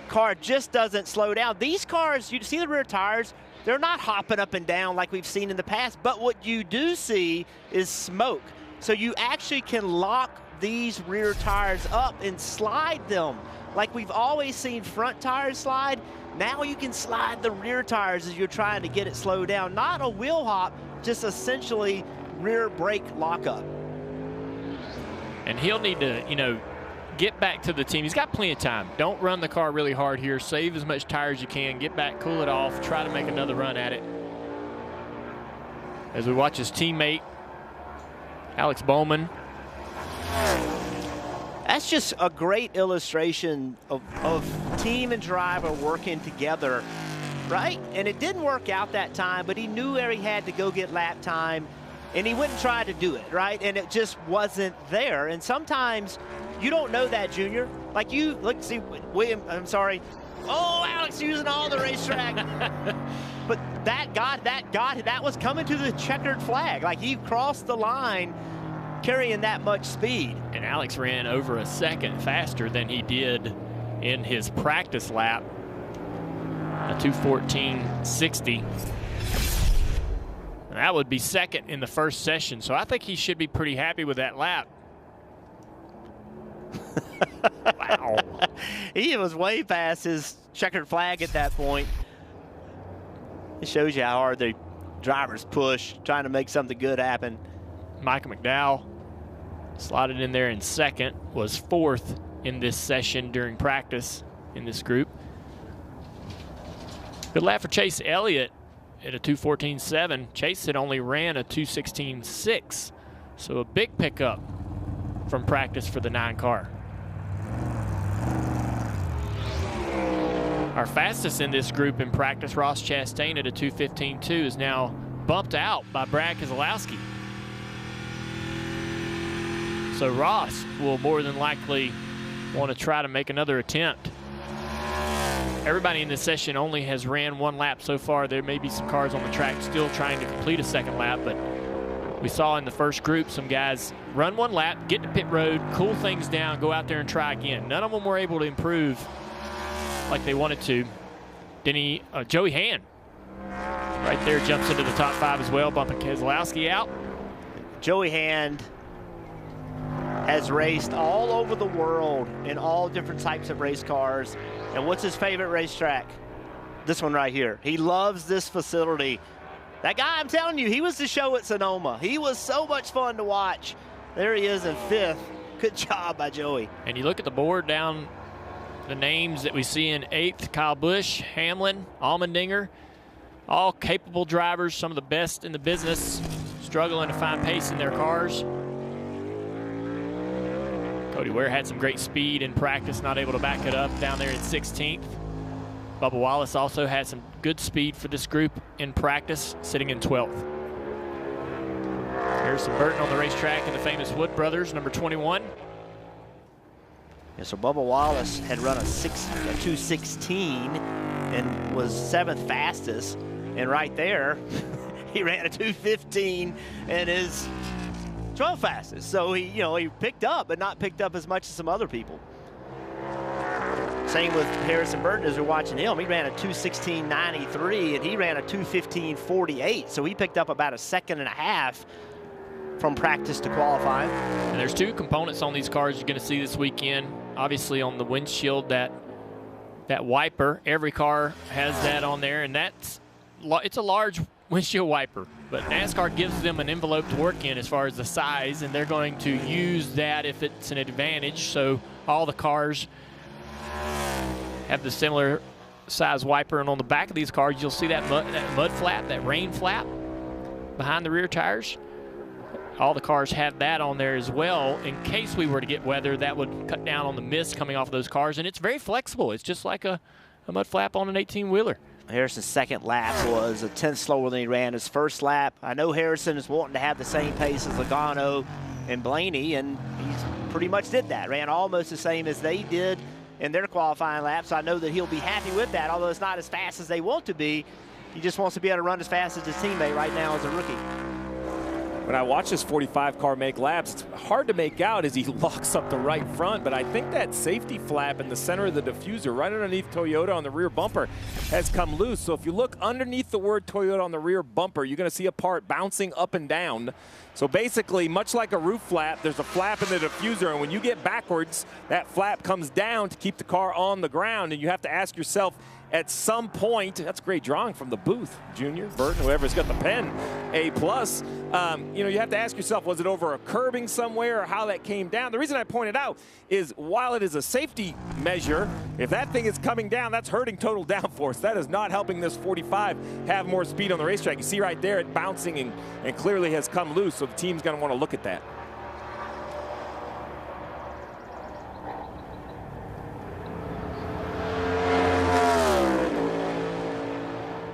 Car just doesn't slow down. These cars, you see the rear tires, they're not hopping up and down like we've seen in the past. But what you do see is smoke. So you actually can lock these rear tires up and slide them like we've always seen front tires slide. Now you can slide the rear tires as you're trying to get it slowed down. Not a wheel hop, just essentially rear brake lockup. And he'll need to, get back to the team. He's got plenty of time. Don't run the car really hard here. Save as much tire as you can. Get back, cool it off, try to make another run at it. As we watch his teammate, Alex Bowman. That's just a great illustration of team and driver working together, right? And it didn't work out that time, but he knew where he had to go get lap time, and he wouldn't try to do it, right? And it just wasn't there. And sometimes you don't know that, Junior. Like you, look, see, William, I'm sorry. Oh, Alex using all the racetrack. But that was coming to the checkered flag. Like he crossed the line carrying that much speed. And Alex ran over a second faster than he did in his practice lap. A 2:14.60. That would be second in the first session, so I think he should be pretty happy with that lap. Wow. He was way past his checkered flag at that point. It shows you how hard the drivers push, trying to make something good happen. Michael McDowell slotted in there in second, was fourth in this session during practice in this group. Good lap for Chase Elliott at a 2:14.7. Chase had only ran a 2:16.6, so a big pickup from practice for the 9 car. Our fastest in this group in practice, Ross Chastain at a 2:15.2, is now bumped out by Brad Keselowski. So Ross will more than likely want to try to make another attempt. Everybody in this session only has ran 1 lap so far. There may be some cars on the track still trying to complete a second lap, but we saw in the first group some guys run 1 lap, get to pit road, cool things down, go out there and try again. None of them were able to improve like they wanted to. Then Joey Hand right there jumps into the top 5 as well, bumping Keselowski out. Joey Hand has raced all over the world in all different types of race cars. And what's his favorite racetrack? This one right here. He loves this facility. That guy, I'm telling you, he was the show at Sonoma. He was so much fun to watch. There he is in 5th. Good job by Joey. And you look at the board down, the names that we see in 8th, Kyle Busch, Hamlin, Allmendinger, all capable drivers, some of the best in the business, struggling to find pace in their cars. Cody Ware had some great speed in practice, not able to back it up down there in 16th. Bubba Wallace also had some good speed for this group in practice, sitting in 12th. Harrison Burton on the racetrack in the famous Wood Brothers, number 21. Yeah, so Bubba Wallace had run a 2:16 and was 7th fastest. And right there, he ran a 2:15 and is 12th fastest. So he picked up, but not picked up as much as some other people. Same with Harrison Burton as we're watching him. He ran a 2:16.93 and he ran a 2:15.48. So he picked up about a 1.5 seconds from practice to qualifying. And there's 2 components on these cars you're going to see this weekend. Obviously on the windshield, that wiper. Every car has that on there, and it's a large windshield wiper. But NASCAR gives them an envelope to work in as far as the size, and they're going to use that if it's an advantage. So all the cars have the similar size wiper, and on the back of these cars, you'll see that mud flap, that rain flap behind the rear tires. All the cars have that on there as well. In case we were to get weather, that would cut down on the mist coming off of those cars, and it's very flexible. It's just like a mud flap on an 18-wheeler. Harrison's second lap was a 10th slower than he ran his first lap. I know Harrison is wanting to have the same pace as Logano and Blaney, and he's pretty much did that. Ran almost the same as they did in their qualifying laps. I know that he'll be happy with that, although it's not as fast as they want to be. He just wants to be able to run as fast as his teammate right now as a rookie. When I watch this 45 car make laps, it's hard to make out as he locks up the right front, but I think that safety flap in the center of the diffuser right underneath Toyota on the rear bumper has come loose. So if you look underneath the word Toyota on the rear bumper, you're going to see a part bouncing up and down. So basically, much like a roof flap, there's a flap in the diffuser, and when you get backwards, that flap comes down to keep the car on the ground, and you have to ask yourself, at some point. That's great drawing from the booth, Junior, Burton, whoever's got the pen, A+. You have to ask yourself, was it over a curbing somewhere or how that came down? The reason I pointed out is while it is a safety measure, if that thing is coming down, that's hurting total downforce. That is not helping this 45 have more speed on the racetrack. You see right there it bouncing and clearly has come loose, so the team's going to want to look at that.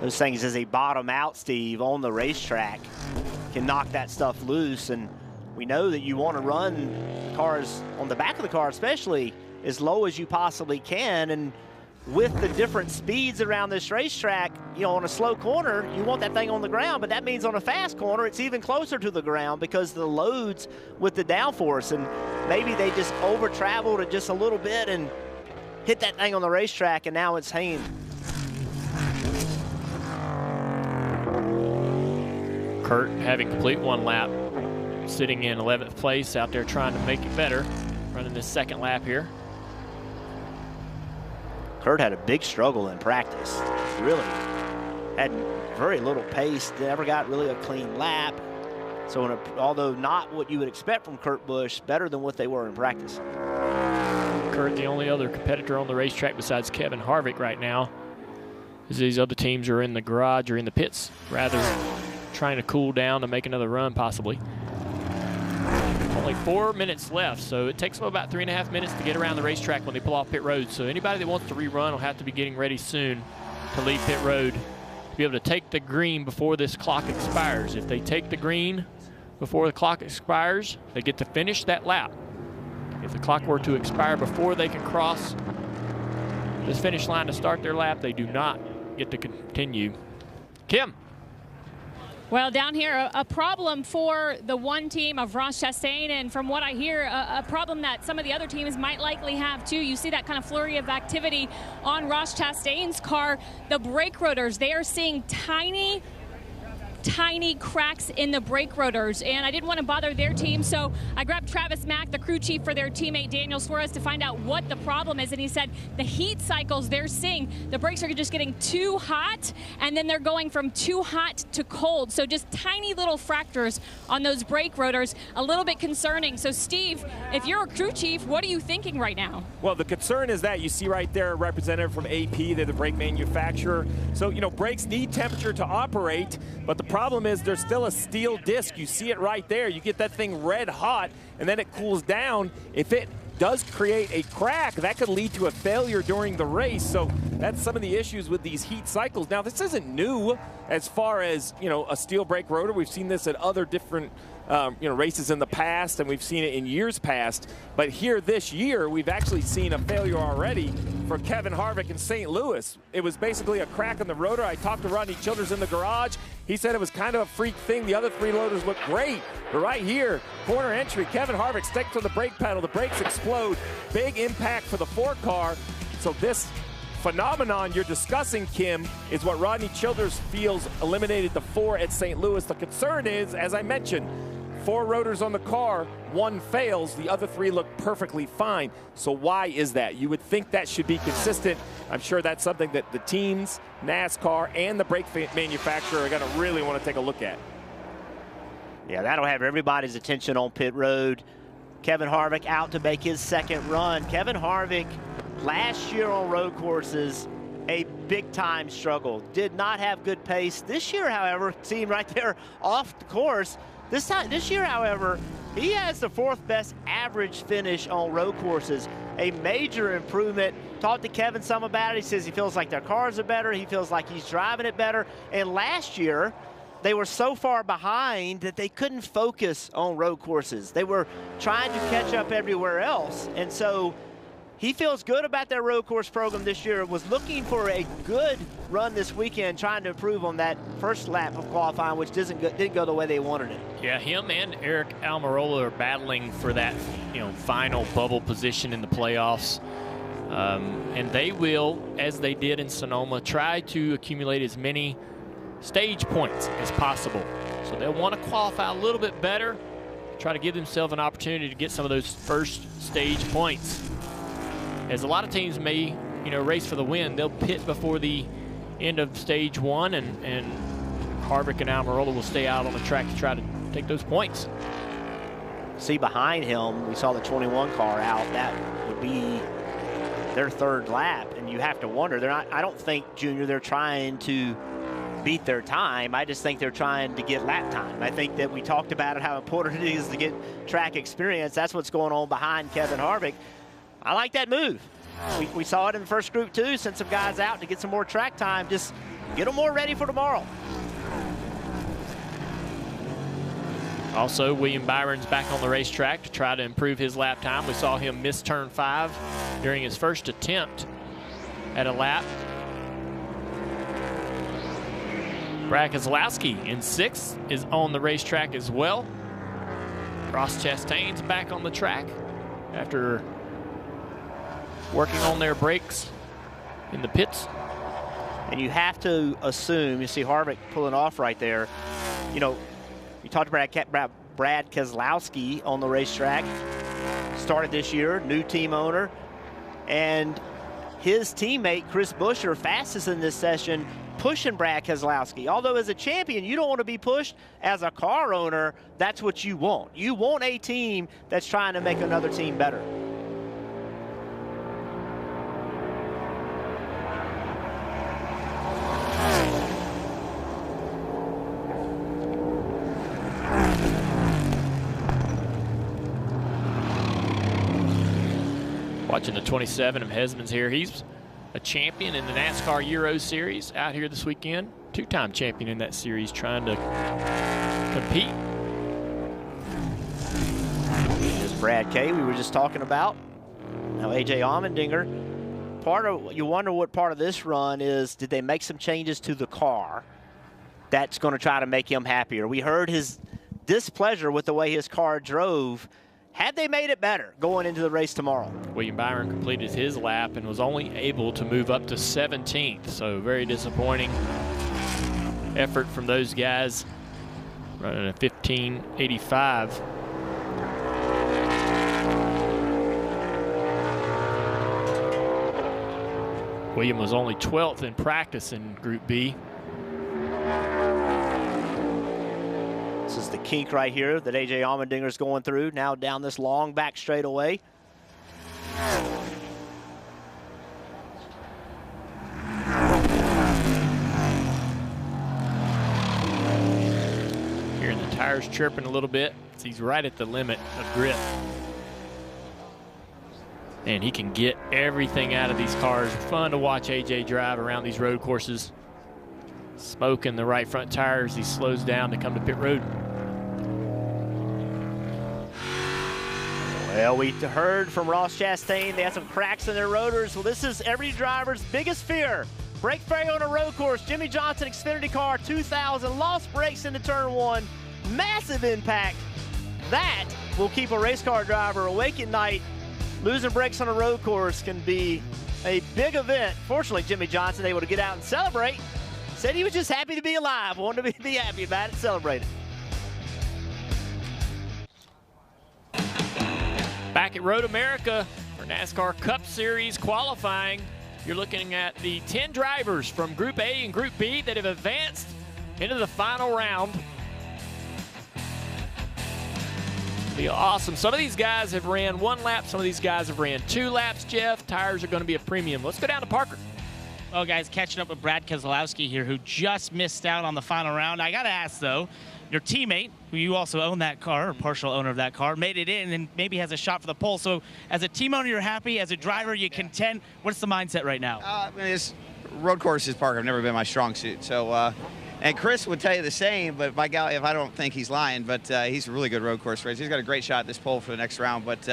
Those things, as they bottom out, Steve, on the racetrack, can knock that stuff loose. And we know that you want to run cars on the back of the car, especially as low as you possibly can. And with the different speeds around this racetrack, on a slow corner, you want that thing on the ground. But that means on a fast corner, it's even closer to the ground because of the loads with the downforce. And maybe they just over-traveled it just a little bit and hit that thing on the racetrack, and now it's hanging. Kurt having complete one lap, sitting in 11th place out there trying to make it better, running this second lap here. Kurt had a big struggle in practice. Really had very little pace, never got really a clean lap. So although not what you would expect from Kurt Busch, better than what they were in practice. Kurt, the only other competitor on the racetrack besides Kevin Harvick right now, as these other teams are in the garage or in the pits, rather trying to cool down to make another run possibly. Only 4 minutes left, so it takes them about 3.5 minutes to get around the racetrack when they pull off pit road. So anybody that wants to rerun will have to be getting ready soon to leave pit road to be able to take the green before this clock expires. If they take the green before the clock expires, they get to finish that lap. If the clock were to expire before they can cross this finish line to start their lap, they do not get to continue. Kim. Well, down here, a problem for the one team of Ross Chastain, and from what I hear, a problem that some of the other teams might likely have too. You see that kind of flurry of activity on Ross Chastain's car. The brake rotors, they are seeing tiny cracks in the brake rotors, and I didn't want to bother their team, so I grabbed Travis Mack, the crew chief for their teammate Daniel Suarez, to find out what the problem is. And he said the heat cycles they're seeing, the brakes are just getting too hot, and then they're going from too hot to cold. So just tiny little fractures on those brake rotors, a little bit concerning. So Steve, if you're a crew chief, what are you thinking right now? Well, the concern is that you see right there a representative from AP, they're the brake manufacturer. So, brakes need temperature to operate, but the problem is there's still a steel disc. You see it right there. You get that thing red hot, and then it cools down. If it does create a crack, that could lead to a failure during the race. So that's some of the issues with these heat cycles. Now, this isn't new as far as, a steel brake rotor. We've seen this at other different races in the past, and we've seen it in years past. But here this year, we've actually seen a failure already for Kevin Harvick in St. Louis. It was basically a crack in the rotor. I talked to Rodney Childers in the garage. He said it was kind of a freak thing. The other three rotors look great. But right here, corner entry, Kevin Harvick sticks to the brake pedal. The brakes explode. Big impact for the 4 car. So this phenomenon you're discussing, Kim, is what Rodney Childers feels eliminated the 4 at St. Louis. The concern is, as I mentioned, 4 rotors on the car, 1 fails, the other 3 look perfectly fine. So why is that? You would think that should be consistent. I'm sure that's something that the teams, NASCAR, and the brake manufacturer are going to really want to take a look at. Yeah, that'll have everybody's attention on pit road. Kevin Harvick out to make his second run. Kevin Harvick, last year on road courses, a big-time struggle. Did not have good pace. This year, however, see him right there off the course. This year, however, he has the 4th best average finish on road courses. A major improvement. Talked to Kevin some about it. He says he feels like their cars are better. He feels like he's driving it better. And last year, they were so far behind that they couldn't focus on road courses. They were trying to catch up everywhere else. And so he feels good about their road course program this year. Was looking for a good run this weekend, trying to improve on that first lap of qualifying, which didn't go the way they wanted it. Yeah, him and Eric Almirola are battling for that, final bubble position in the playoffs. And they will, as they did in Sonoma, try to accumulate as many stage points as possible. So they'll want to qualify a little bit better, try to give themselves an opportunity to get some of those first stage points. As a lot of teams may race for the win. They'll pit before the end of stage 1, and Harvick and Almirola will stay out on the track to try to take those points. See behind him, we saw the 21 car out. That would be their 3rd lap, and you have to wonder. They're not. I don't think, Junior, they're trying to beat their time. I just think they're trying to get lap time. I think that we talked about it, how important it is to get track experience. That's what's going on behind Kevin Harvick. I like that move. We saw it in the first group too. Send some guys out to get some more track time. Just get them more ready for tomorrow. Also, William Byron's back on the racetrack to try to improve his lap time. We saw him miss turn 5 during his first attempt at a lap. Brad Keselowski in 6th is on the racetrack as well. Ross Chastain's back on the track after working on their brakes in the pits. And you have to assume, you see Harvick pulling off right there. You talked about Brad Keselowski on the racetrack. Started this year, new team owner. And his teammate, Chris Buescher, fastest in this session, pushing Brad Keselowski. Although as a champion, you don't want to be pushed. As a car owner, that's what you want. You want a team that's trying to make another team better. Watching the 27 of Hesman's here. He's a champion in the NASCAR Euro Series out here this weekend. 2-time champion in that series, trying to compete. There's Brad K. we were just talking about. Now A.J. Allmendinger. You wonder what part of this run is, did they make some changes to the car that's going to try to make him happier? We heard his displeasure with the way his car drove. Had they made it better going into the race tomorrow? William Byron completed his lap and was only able to move up to 17th. So very disappointing effort from those guys running a 15.85. William was only 12th in practice in Group B. This is the kink right here that A.J. Allmendinger is going through, now down this long back straightaway. Hearing the tires chirping a little bit. He's right at the limit of grip. And he can get everything out of these cars. Fun to watch A.J. drive around these road courses. Smoking the right front tire as he slows down to come to pit road. Well, we heard from Ross Chastain they had some cracks in their rotors. Well, this is every driver's biggest fear. Brake failure on a road course. Jimmy Johnson Xfinity car 2000 lost brakes into turn 1. Massive impact. That will keep a race car driver awake at night. Losing brakes on a road course can be a big event. Fortunately, Jimmy Johnson able to get out and celebrate. Said he was just happy to be alive. Wanted to be happy about it, celebrate it. Back at Road America for NASCAR Cup Series qualifying, you're looking at the 10 drivers from Group A and Group B that have advanced into the final round. Be awesome. Some of these guys have ran 1 lap. Some of these guys have ran 2 laps, Jeff. Tires are going to be a premium. Let's go down to Parker. Well, guys, catching up with Brad Keselowski here, who just missed out on the final round. I got to ask, though, your teammate, who you also own that car, or partial owner of that car, made it in and maybe has a shot for the pole. So as a team owner, you're happy. As a driver, you content. What's the mindset right now? I mean, this road courses, Parker, have never been my strong suit. So, and Chris would tell you the same, but by God, if I don't think he's lying, but he's a really good road course racer. He's got a great shot at this pole for the next round. But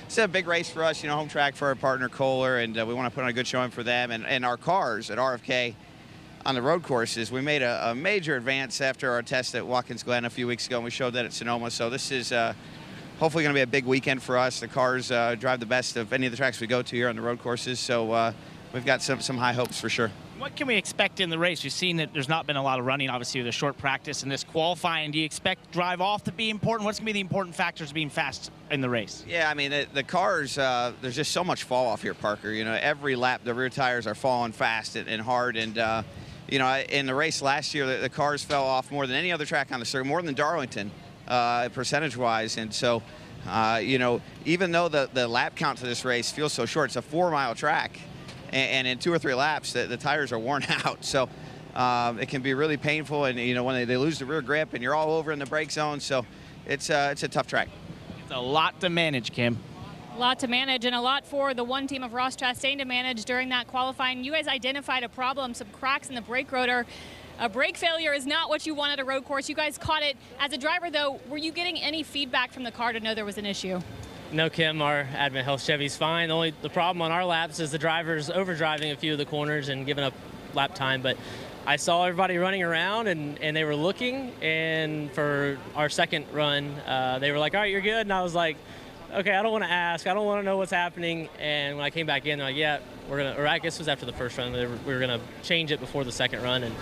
it's a big race for us, home track for our partner Kohler, and we want to put on a good showing for them. And our cars at RFK on the road courses, we made a major advance after our test at Watkins Glen a few weeks ago, and we showed that at Sonoma. So this is hopefully going to be a big weekend for us. The cars drive the best of any of the tracks we go to here on the road courses. So we've got some high hopes for sure. What can we expect in the race? We've seen that there's not been a lot of running, obviously, with a short practice and this qualifying. Do you expect drive off to be important? What's going to be the important factors of being fast in the race? Yeah, I mean, the cars, there's just so much fall off here, Parker. You know, every lap, the rear tires are falling fast and hard. And, you know, in the race last year, the cars fell off more than any other track on the circuit, more than Darlington, percentage-wise. And so, you know, even though the lap count to this race feels so short, it's a 4-mile track. And in 2 or 3 laps, the tires are worn out. So it can be really painful. And, you know, when they lose the rear grip and you're all over in the brake zone. So it's a tough track. It's a lot to manage, Kim. A lot to manage and a lot for the one team of Ross Chastain to manage during that qualifying. You guys identified a problem, some cracks in the brake rotor. A brake failure is not what you want at a road course. You guys caught it. As a driver, though, were you getting any feedback from the car to know there was an issue? No, Kim, our Advent Health Chevy's fine. The problem on our laps is the drivers overdriving a few of the corners and giving up lap time. But I saw everybody running around and they were looking. And for our second run, they were like, all right, you're good. And I was like, okay, I don't want to ask. I don't want to know what's happening. And when I came back in, they're like, yeah, we're going to, or I guess it was after the first run, we were going to change it before the second run. And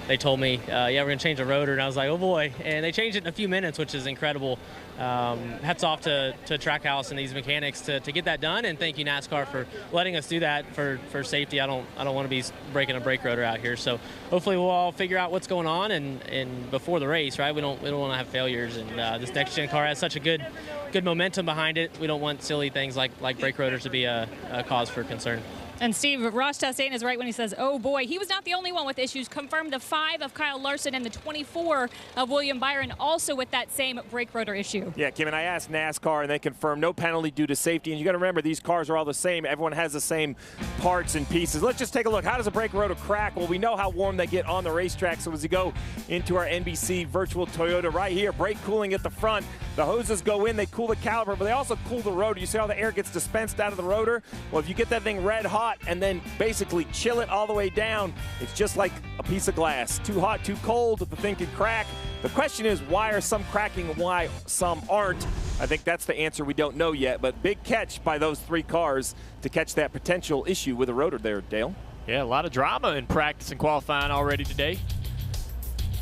they told me, yeah, we're going to change the rotor. And I was like, oh, boy. And they changed it in a few minutes, which is incredible. Hats off to Trackhouse and these mechanics to get that done. And thank you, NASCAR, for letting us do that for safety. I don't want to be breaking a brake rotor out here. So hopefully we'll all figure out what's going on and before the race, right? We don't want to have failures. And this next-gen car has such a good momentum behind it. We don't want silly things like brake rotors to be a cause for concern. And Steve, Ross Chastain is right when he says, oh boy, he was not the only one with issues. Confirmed the 5 of Kyle Larson and the 24 of William Byron, also with that same brake rotor issue. Yeah, Kim, and I asked NASCAR, and they confirmed no penalty due to safety. And you got to remember, these cars are all the same. Everyone has the same parts and pieces. Let's just take a look. How does a brake rotor crack? Well, we know how warm they get on the racetrack. So as you go into our NBC virtual Toyota right here, brake cooling at the front. The hoses go in, they cool the caliper, but they also cool the rotor. You see how the air gets dispensed out of the rotor? Well, if you get that thing red hot and then basically chill it all the way down, it's just like a piece of glass. Too hot, too cold, the thing could crack. The question is, why are some cracking and why some aren't? I think that's the answer we don't know yet, but big catch by those 3 cars to catch that potential issue with the rotor there, Dale. Yeah, a lot of drama in practice and qualifying already today.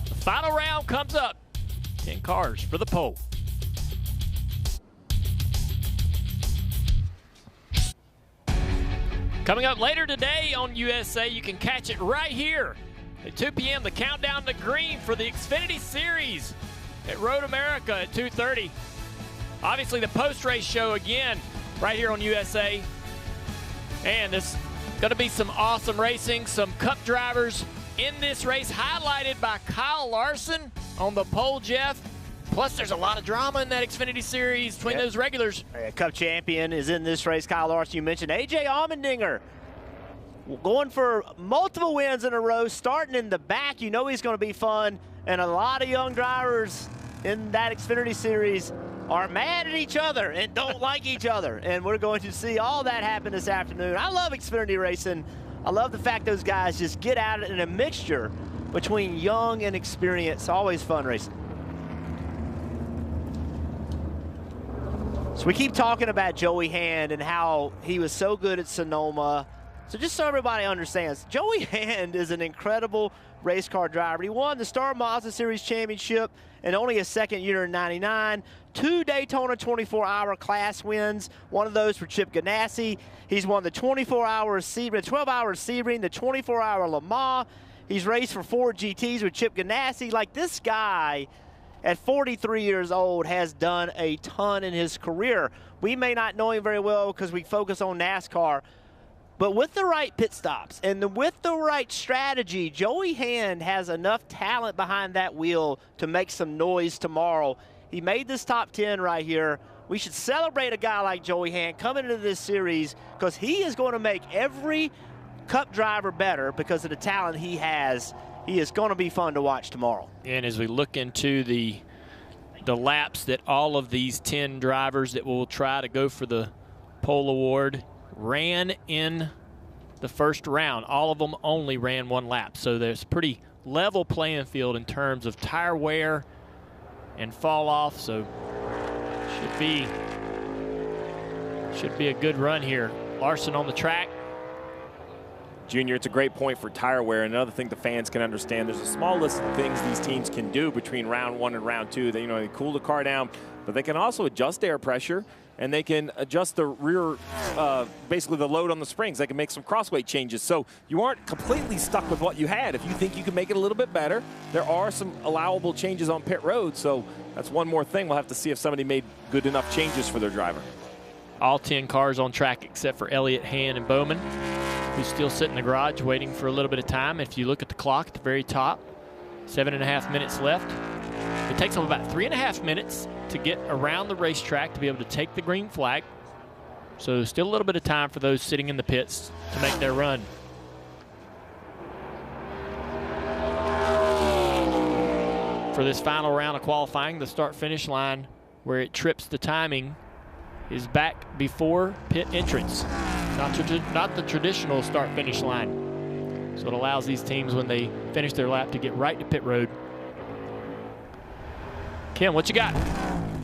The final round comes up. 10 cars for the pole. Coming up later today on USA, you can catch it right here at 2 p.m. The countdown to green for the Xfinity Series at Road America at 2:30. Obviously, the post-race show again right here on USA. And there's going to be some awesome racing, some Cup drivers in this race, highlighted by Kyle Larson on the pole, Jeff. Plus, there's a lot of drama in that Xfinity Series between those regulars. Cup champion is in this race, Kyle Larson. You mentioned A.J. Allmendinger going for multiple wins in a row, starting in the back. You know he's going to be fun. And a lot of young drivers in that Xfinity Series are mad at each other and don't like each other. And we're going to see all that happen this afternoon. I love Xfinity racing. I love the fact those guys just get at it in a mixture between young and experienced. Always fun racing. So we keep talking about Joey Hand and how he was so good at Sonoma. So just so everybody understands, Joey Hand is an incredible race car driver. He won the Star Mazda Series Championship in only his second year in '99. 2 Daytona 24-hour class wins. One of those for Chip Ganassi. He's won the 12-hour Sebring, the 24-hour Le Mans. He's raced for 4 GTs with Chip Ganassi. Like, this guy, at 43 years old, has done a ton in his career. We may not know him very well because we focus on NASCAR, but with the right pit stops and with the right strategy, Joey Hand has enough talent behind that wheel to make some noise tomorrow. He made this top 10 right here. We should celebrate a guy like Joey Hand coming into this series because he is going to make every Cup driver better because of the talent he has. He is going to be fun to watch tomorrow. And as we look into the laps that all of these 10 drivers that will try to go for the pole award ran in the first round, all of them only ran 1 lap. So there's a pretty level playing field in terms of tire wear and fall off. So should be a good run here. Larson on the track. Junior, it's a great point for tire wear. Another thing the fans can understand, there's a small list of things these teams can do between round 1 and round 2. They, they cool the car down, but they can also adjust air pressure, and they can adjust the rear, basically the load on the springs. They can make some crossweight changes. So you aren't completely stuck with what you had. If you think you can make it a little bit better, there are some allowable changes on pit road. So that's one more thing. We'll have to see if somebody made good enough changes for their driver. All 10 cars on track except for Elliott, Hand, and Bowman, who's still sitting in the garage waiting for a little bit of time. If you look at the clock at the very top, 7.5 minutes left. It takes them about 3.5 minutes to get around the racetrack to be able to take the green flag. So still a little bit of time for those sitting in the pits to make their run. For this final round of qualifying, the start-finish line where it trips the timing is back before pit entrance, not the traditional start-finish line. So it allows these teams, when they finish their lap, to get right to pit road. Kim, what you got?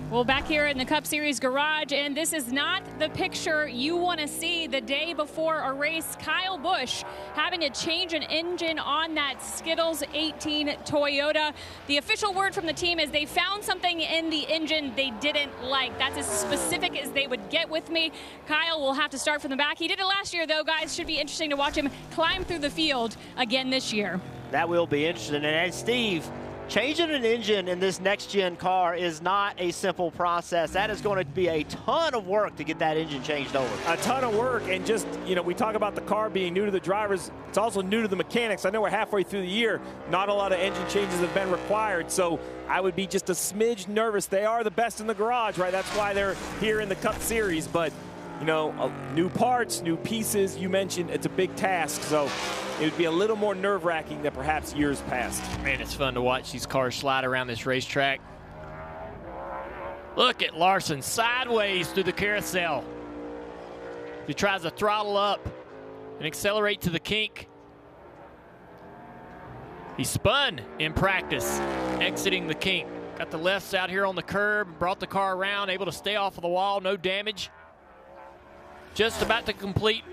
Well, back here in the Cup Series garage, and this is not the picture you want to see the day before a race. Kyle Busch having to change an engine on that Skittles 18 Toyota. The official word from the team is they found something in the engine they didn't like. That's as specific as they would get with me. Kyle will have to start from the back. He did it last year, though, guys. Should be interesting to watch him climb through the field again this year. That will be interesting. And Steve, changing an engine in this next-gen car is not a simple process. That is going to be a ton of work to get that engine changed over. A ton of work, and just, we talk about the car being new to the drivers. It's also new to the mechanics. I know we're halfway through the year. Not a lot of engine changes have been required, so I would be just a smidge nervous. They are the best in the garage, right? That's why they're here in the Cup Series, but new parts, new pieces. You mentioned it's a big task, so it would be a little more nerve-wracking than perhaps years past. Man, it's fun to watch these cars slide around this racetrack. Look at Larson sideways through the carousel. He tries to throttle up and accelerate to the kink. He spun in practice, exiting the kink. Got the lefts out here on the curb, brought the car around, able to stay off of the wall, no damage. Just about to complete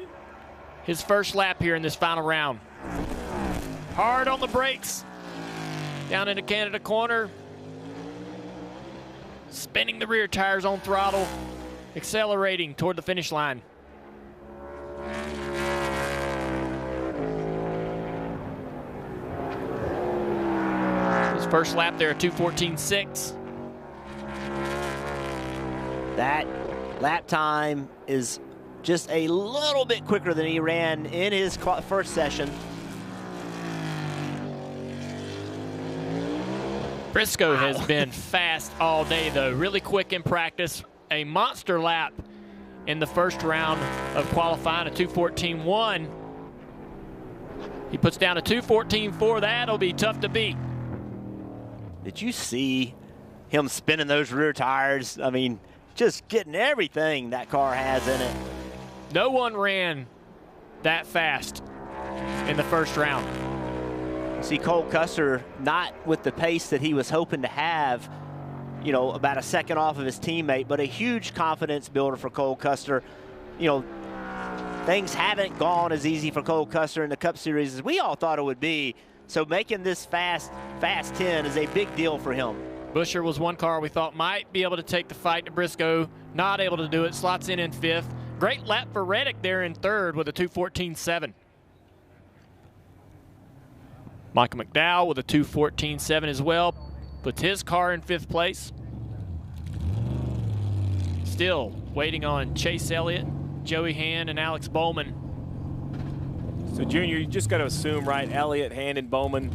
his first lap here in this final round. Hard on the brakes. Down into Canada corner. Spinning the rear tires on throttle. Accelerating toward the finish line. His first lap there, 2:14.6. That lap time is just a little bit quicker than he ran in his first session. Briscoe has been fast all day, though. Really quick in practice. A monster lap in the first round of qualifying, a 2:14.1. He puts down a 2:14.4. That'll be tough to beat. Did you see him spinning those rear tires? I mean, just getting everything that car has in it. No one ran that fast in the first round. See Cole Custer not with the pace that he was hoping to have, about a second off of his teammate, but a huge confidence builder for Cole Custer. Things haven't gone as easy for Cole Custer in the Cup Series as we all thought it would be. So making this fast 10 is a big deal for him. Buescher was one car we thought might be able to take the fight to Briscoe. Not able to do it. Slots in fifth. Great lap for Reddick there in third with a 2:14.7. Michael McDowell with a 2:14.7 as well. Puts his car in fifth place. Still waiting on Chase Elliott, Joey Hand, and Alex Bowman. So, Junior, you just got to assume, right, Elliott, Hand, and Bowman,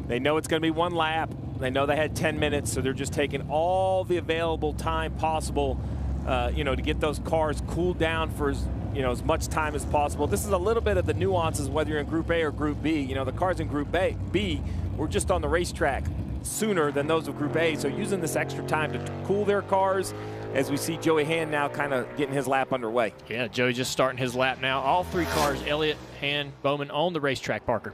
they know it's going to be one lap. They know they had 10 minutes, so they're just taking all the available time possible, to get those cars cooled down for as much time as possible. This is a little bit of the nuances, whether you're in Group A or Group B. The cars in Group B were just on the racetrack sooner than those of Group A, so using this extra time to cool their cars, as we see Joey Hand now kind of getting his lap underway. Yeah, Joey just starting his lap now. All three cars, Elliott, Hand, Bowman, on the racetrack, Parker.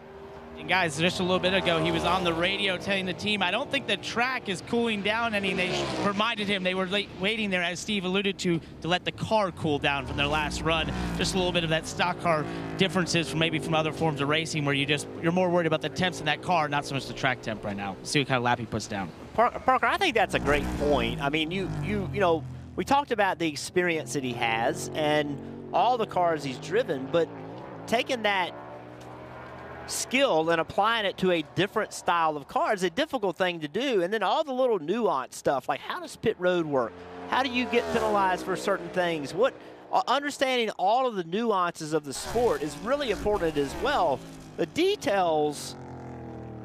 And guys, just a little bit ago, he was on the radio telling the team, I don't think the track is cooling down any. They reminded him they were waiting there, as Steve alluded to let the car cool down from their last run. Just a little bit of that stock car differences from maybe from other forms of racing where you're more worried about the temps in that car, not so much the track temp right now. See what kind of lap he puts down. Parker, I think that's a great point. I mean, you know, we talked about the experience that he has and all the cars he's driven, but taking that skill and applying it to a different style of car is a difficult thing to do. And then all the little nuanced stuff, like how does pit road work? How do you get penalized for certain things? Understanding all of the nuances of the sport is really important as well. The details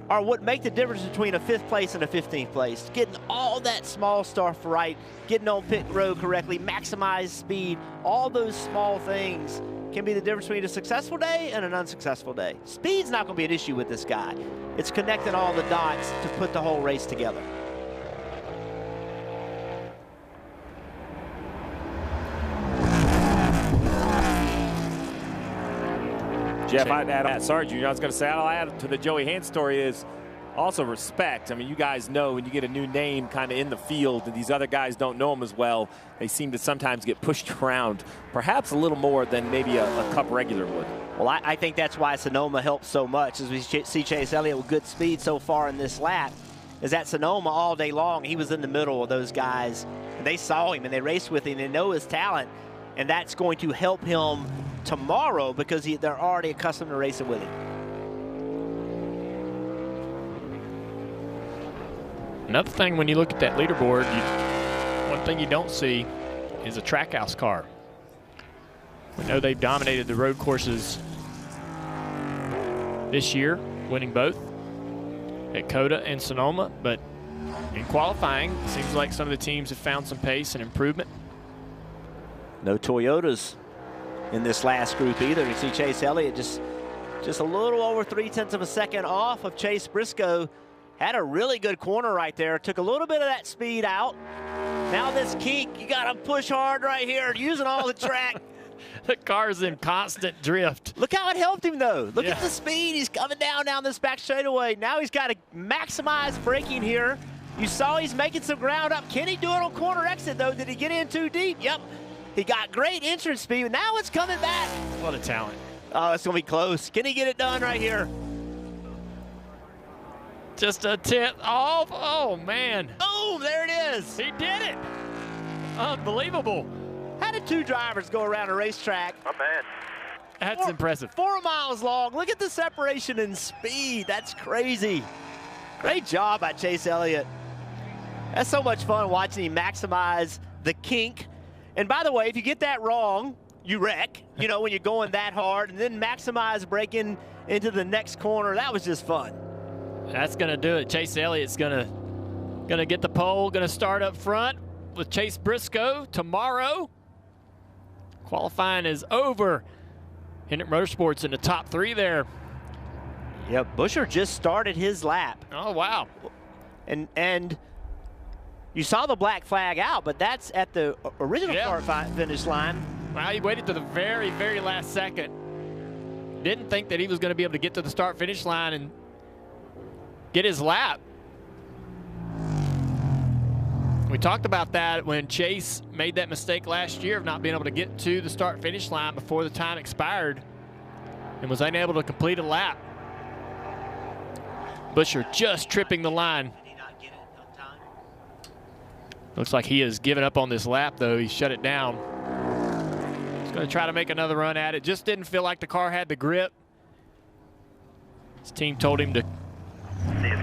are what make the difference between a 5th place and a 15th place. Getting all that small stuff right, getting on pit road correctly, maximize speed, all those small things can be the difference between a successful day and an unsuccessful day. Speed's not going to be an issue with this guy. It's connecting all the dots to put the whole race together. Jeff, I'd add that. Sorry, Junior. I was going to say, I'll add to the Joey Hand story is also respect. I mean, you guys know when you get a new name kind of in the field and these other guys don't know him as well, they seem to sometimes get pushed around, perhaps a little more than maybe a Cup regular would. Well, I think that's why Sonoma helps so much, as we see Chase Elliott with good speed so far in this lap, is that Sonoma all day long, he was in the middle of those guys. And they saw him and they raced with him. They know his talent, and that's going to help him tomorrow because they're already accustomed to racing with him. Another thing, when you look at that leaderboard, one thing you don't see is a Trackhouse car. We know they've dominated the road courses this year, winning both at Coda and Sonoma, but in qualifying, it seems like some of the teams have found some pace and improvement. No Toyotas in this last group either. You see Chase Elliott just a little over 0.3 of a second off of Chase Briscoe. Had a really good corner right there. Took a little bit of that speed out. Now this kink, you got to push hard right here, using all the track. The car's in constant drift. Look how it helped him, though. Look at the speed. He's coming down this back straightaway. Now he's got to maximize braking here. You saw he's making some ground up. Can he do it on corner exit, though? Did he get in too deep? Yep. He got great entrance speed. Now it's coming back. What a talent. Oh, it's going to be close. Can he get it done right here? Just a 10th off. Oh, man. Boom, there it is. He did it. Unbelievable. How did two drivers go around a racetrack? Not bad. That's impressive. 4 miles long. Look at the separation in speed. That's crazy. Great job by Chase Elliott. That's so much fun watching him maximize the kink. And by the way, if you get that wrong, you wreck, you know, when you're going that hard, and then maximize braking into the next corner. That was just fun. That's going to do it. Chase Elliott's going to get the pole, going to start up front with Chase Briscoe tomorrow. Qualifying is over. Hendrick Motorsports in the top 3 there. Yep, Buscher just started his lap. Oh, wow. And you saw the black flag out, but that's at the original start finish line. Well, he waited to the very, very last second. Didn't think that he was going to be able to get to the start finish line and get his lap. We talked about that when Chase made that mistake last year of not being able to get to the start finish line before the time expired and was unable to complete a lap. Buscher just tripping the line. Looks like he has given up on this lap, though. He shut it down. He's going to try to make another run at it. Just didn't feel like the car had the grip. His team told him to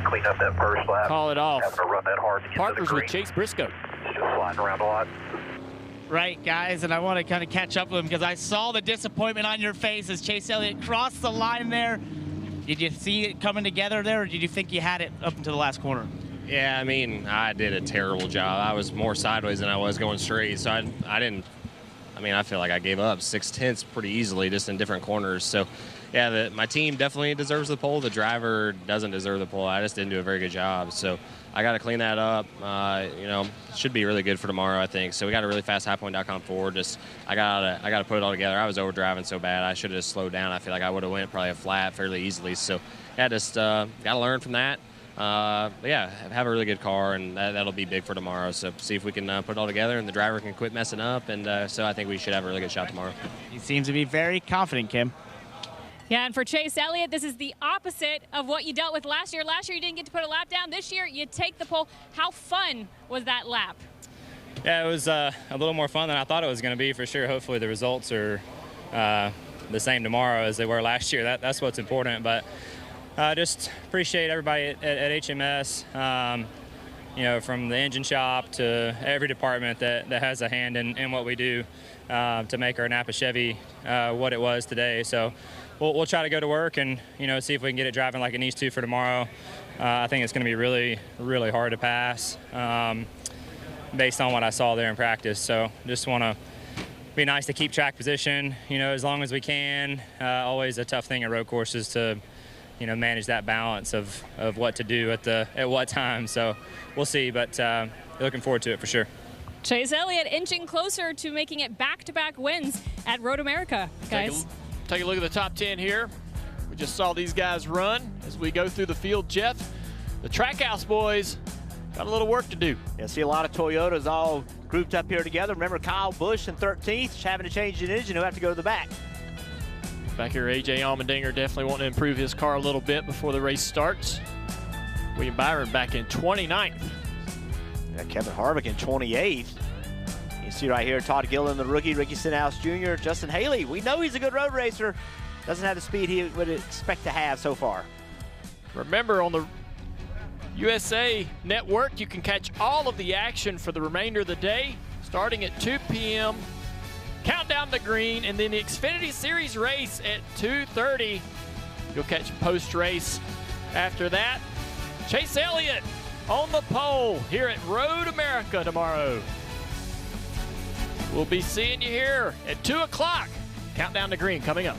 clean up that first lap. Call it off. Having to run that hard. Partners with Chase Briscoe. Just sliding around a lot. Right, guys, and I want to kind of catch up with him because I saw the disappointment on your face as Chase Elliott crossed the line there. Did you see it coming together there, or did you think you had it up until the last corner? Yeah, I mean, I did a terrible job. I was more sideways than I was going straight, so I didn't. I mean, I feel like I gave up 0.6 pretty easily just in different corners. So, yeah, my team definitely deserves the pole. The driver doesn't deserve the pole. I just didn't do a very good job. So, I got to clean that up. You know, should be really good for tomorrow, I think. So we got a really fast high-point.com forward. I gotta put it all together. I was overdriving so bad. I should have just slowed down. I feel like I would have went probably a flat fairly easily. So yeah, just got to learn from that. But yeah, have a really good car, and that'll be big for tomorrow. So see if we can put it all together, and the driver can quit messing up. And so I think we should have a really good shot tomorrow. He seems to be very confident, Kim. Yeah, and for Chase Elliott, this is the opposite of what you dealt with last year. Last year, you didn't get to put a lap down. This year, you take the pole. How fun was that lap? Yeah, it was a little more fun than I thought it was going to be, for sure. Hopefully the results are the same tomorrow as they were last year. That's what's important. But just appreciate everybody at HMS, you know, from the engine shop to every department that has a hand in what we do to make our Napa Chevy what it was today. So we'll try to go to work and, you know, see if we can get it driving like it needs to for tomorrow. I think it's going to be really, really hard to pass based on what I saw there in practice. So just want to be nice to keep track position, you know, as long as we can. Always a tough thing at road courses to, you know, manage that balance of what to do at what time. So we'll see, but looking forward to it for sure. Chase Elliott inching closer to making it back-to-back wins at Road America, guys. Take a look at the top 10 here. We just saw these guys run as we go through the field. Jeff, the Trackhouse boys got a little work to do. Yeah, see a lot of Toyotas all grouped up here together. Remember Kyle Busch in 13th, having to change the engine. He'll have to go to the back. Back here, A.J. Allmendinger definitely wanting to improve his car a little bit before the race starts. William Byron back in 29th. Yeah, Kevin Harvick in 28th. You see right here, Todd Gilliland, the rookie, Ricky Stenhouse Jr., Justin Haley. We know he's a good road racer. Doesn't have the speed he would expect to have so far. Remember, on the USA Network, you can catch all of the action for the remainder of the day, starting at 2 p.m., countdown to green, and then the Xfinity Series race at 2:30. You'll catch post-race after that. Chase Elliott on the pole here at Road America tomorrow. We'll be seeing you here at 2 o'clock. Countdown to green coming up.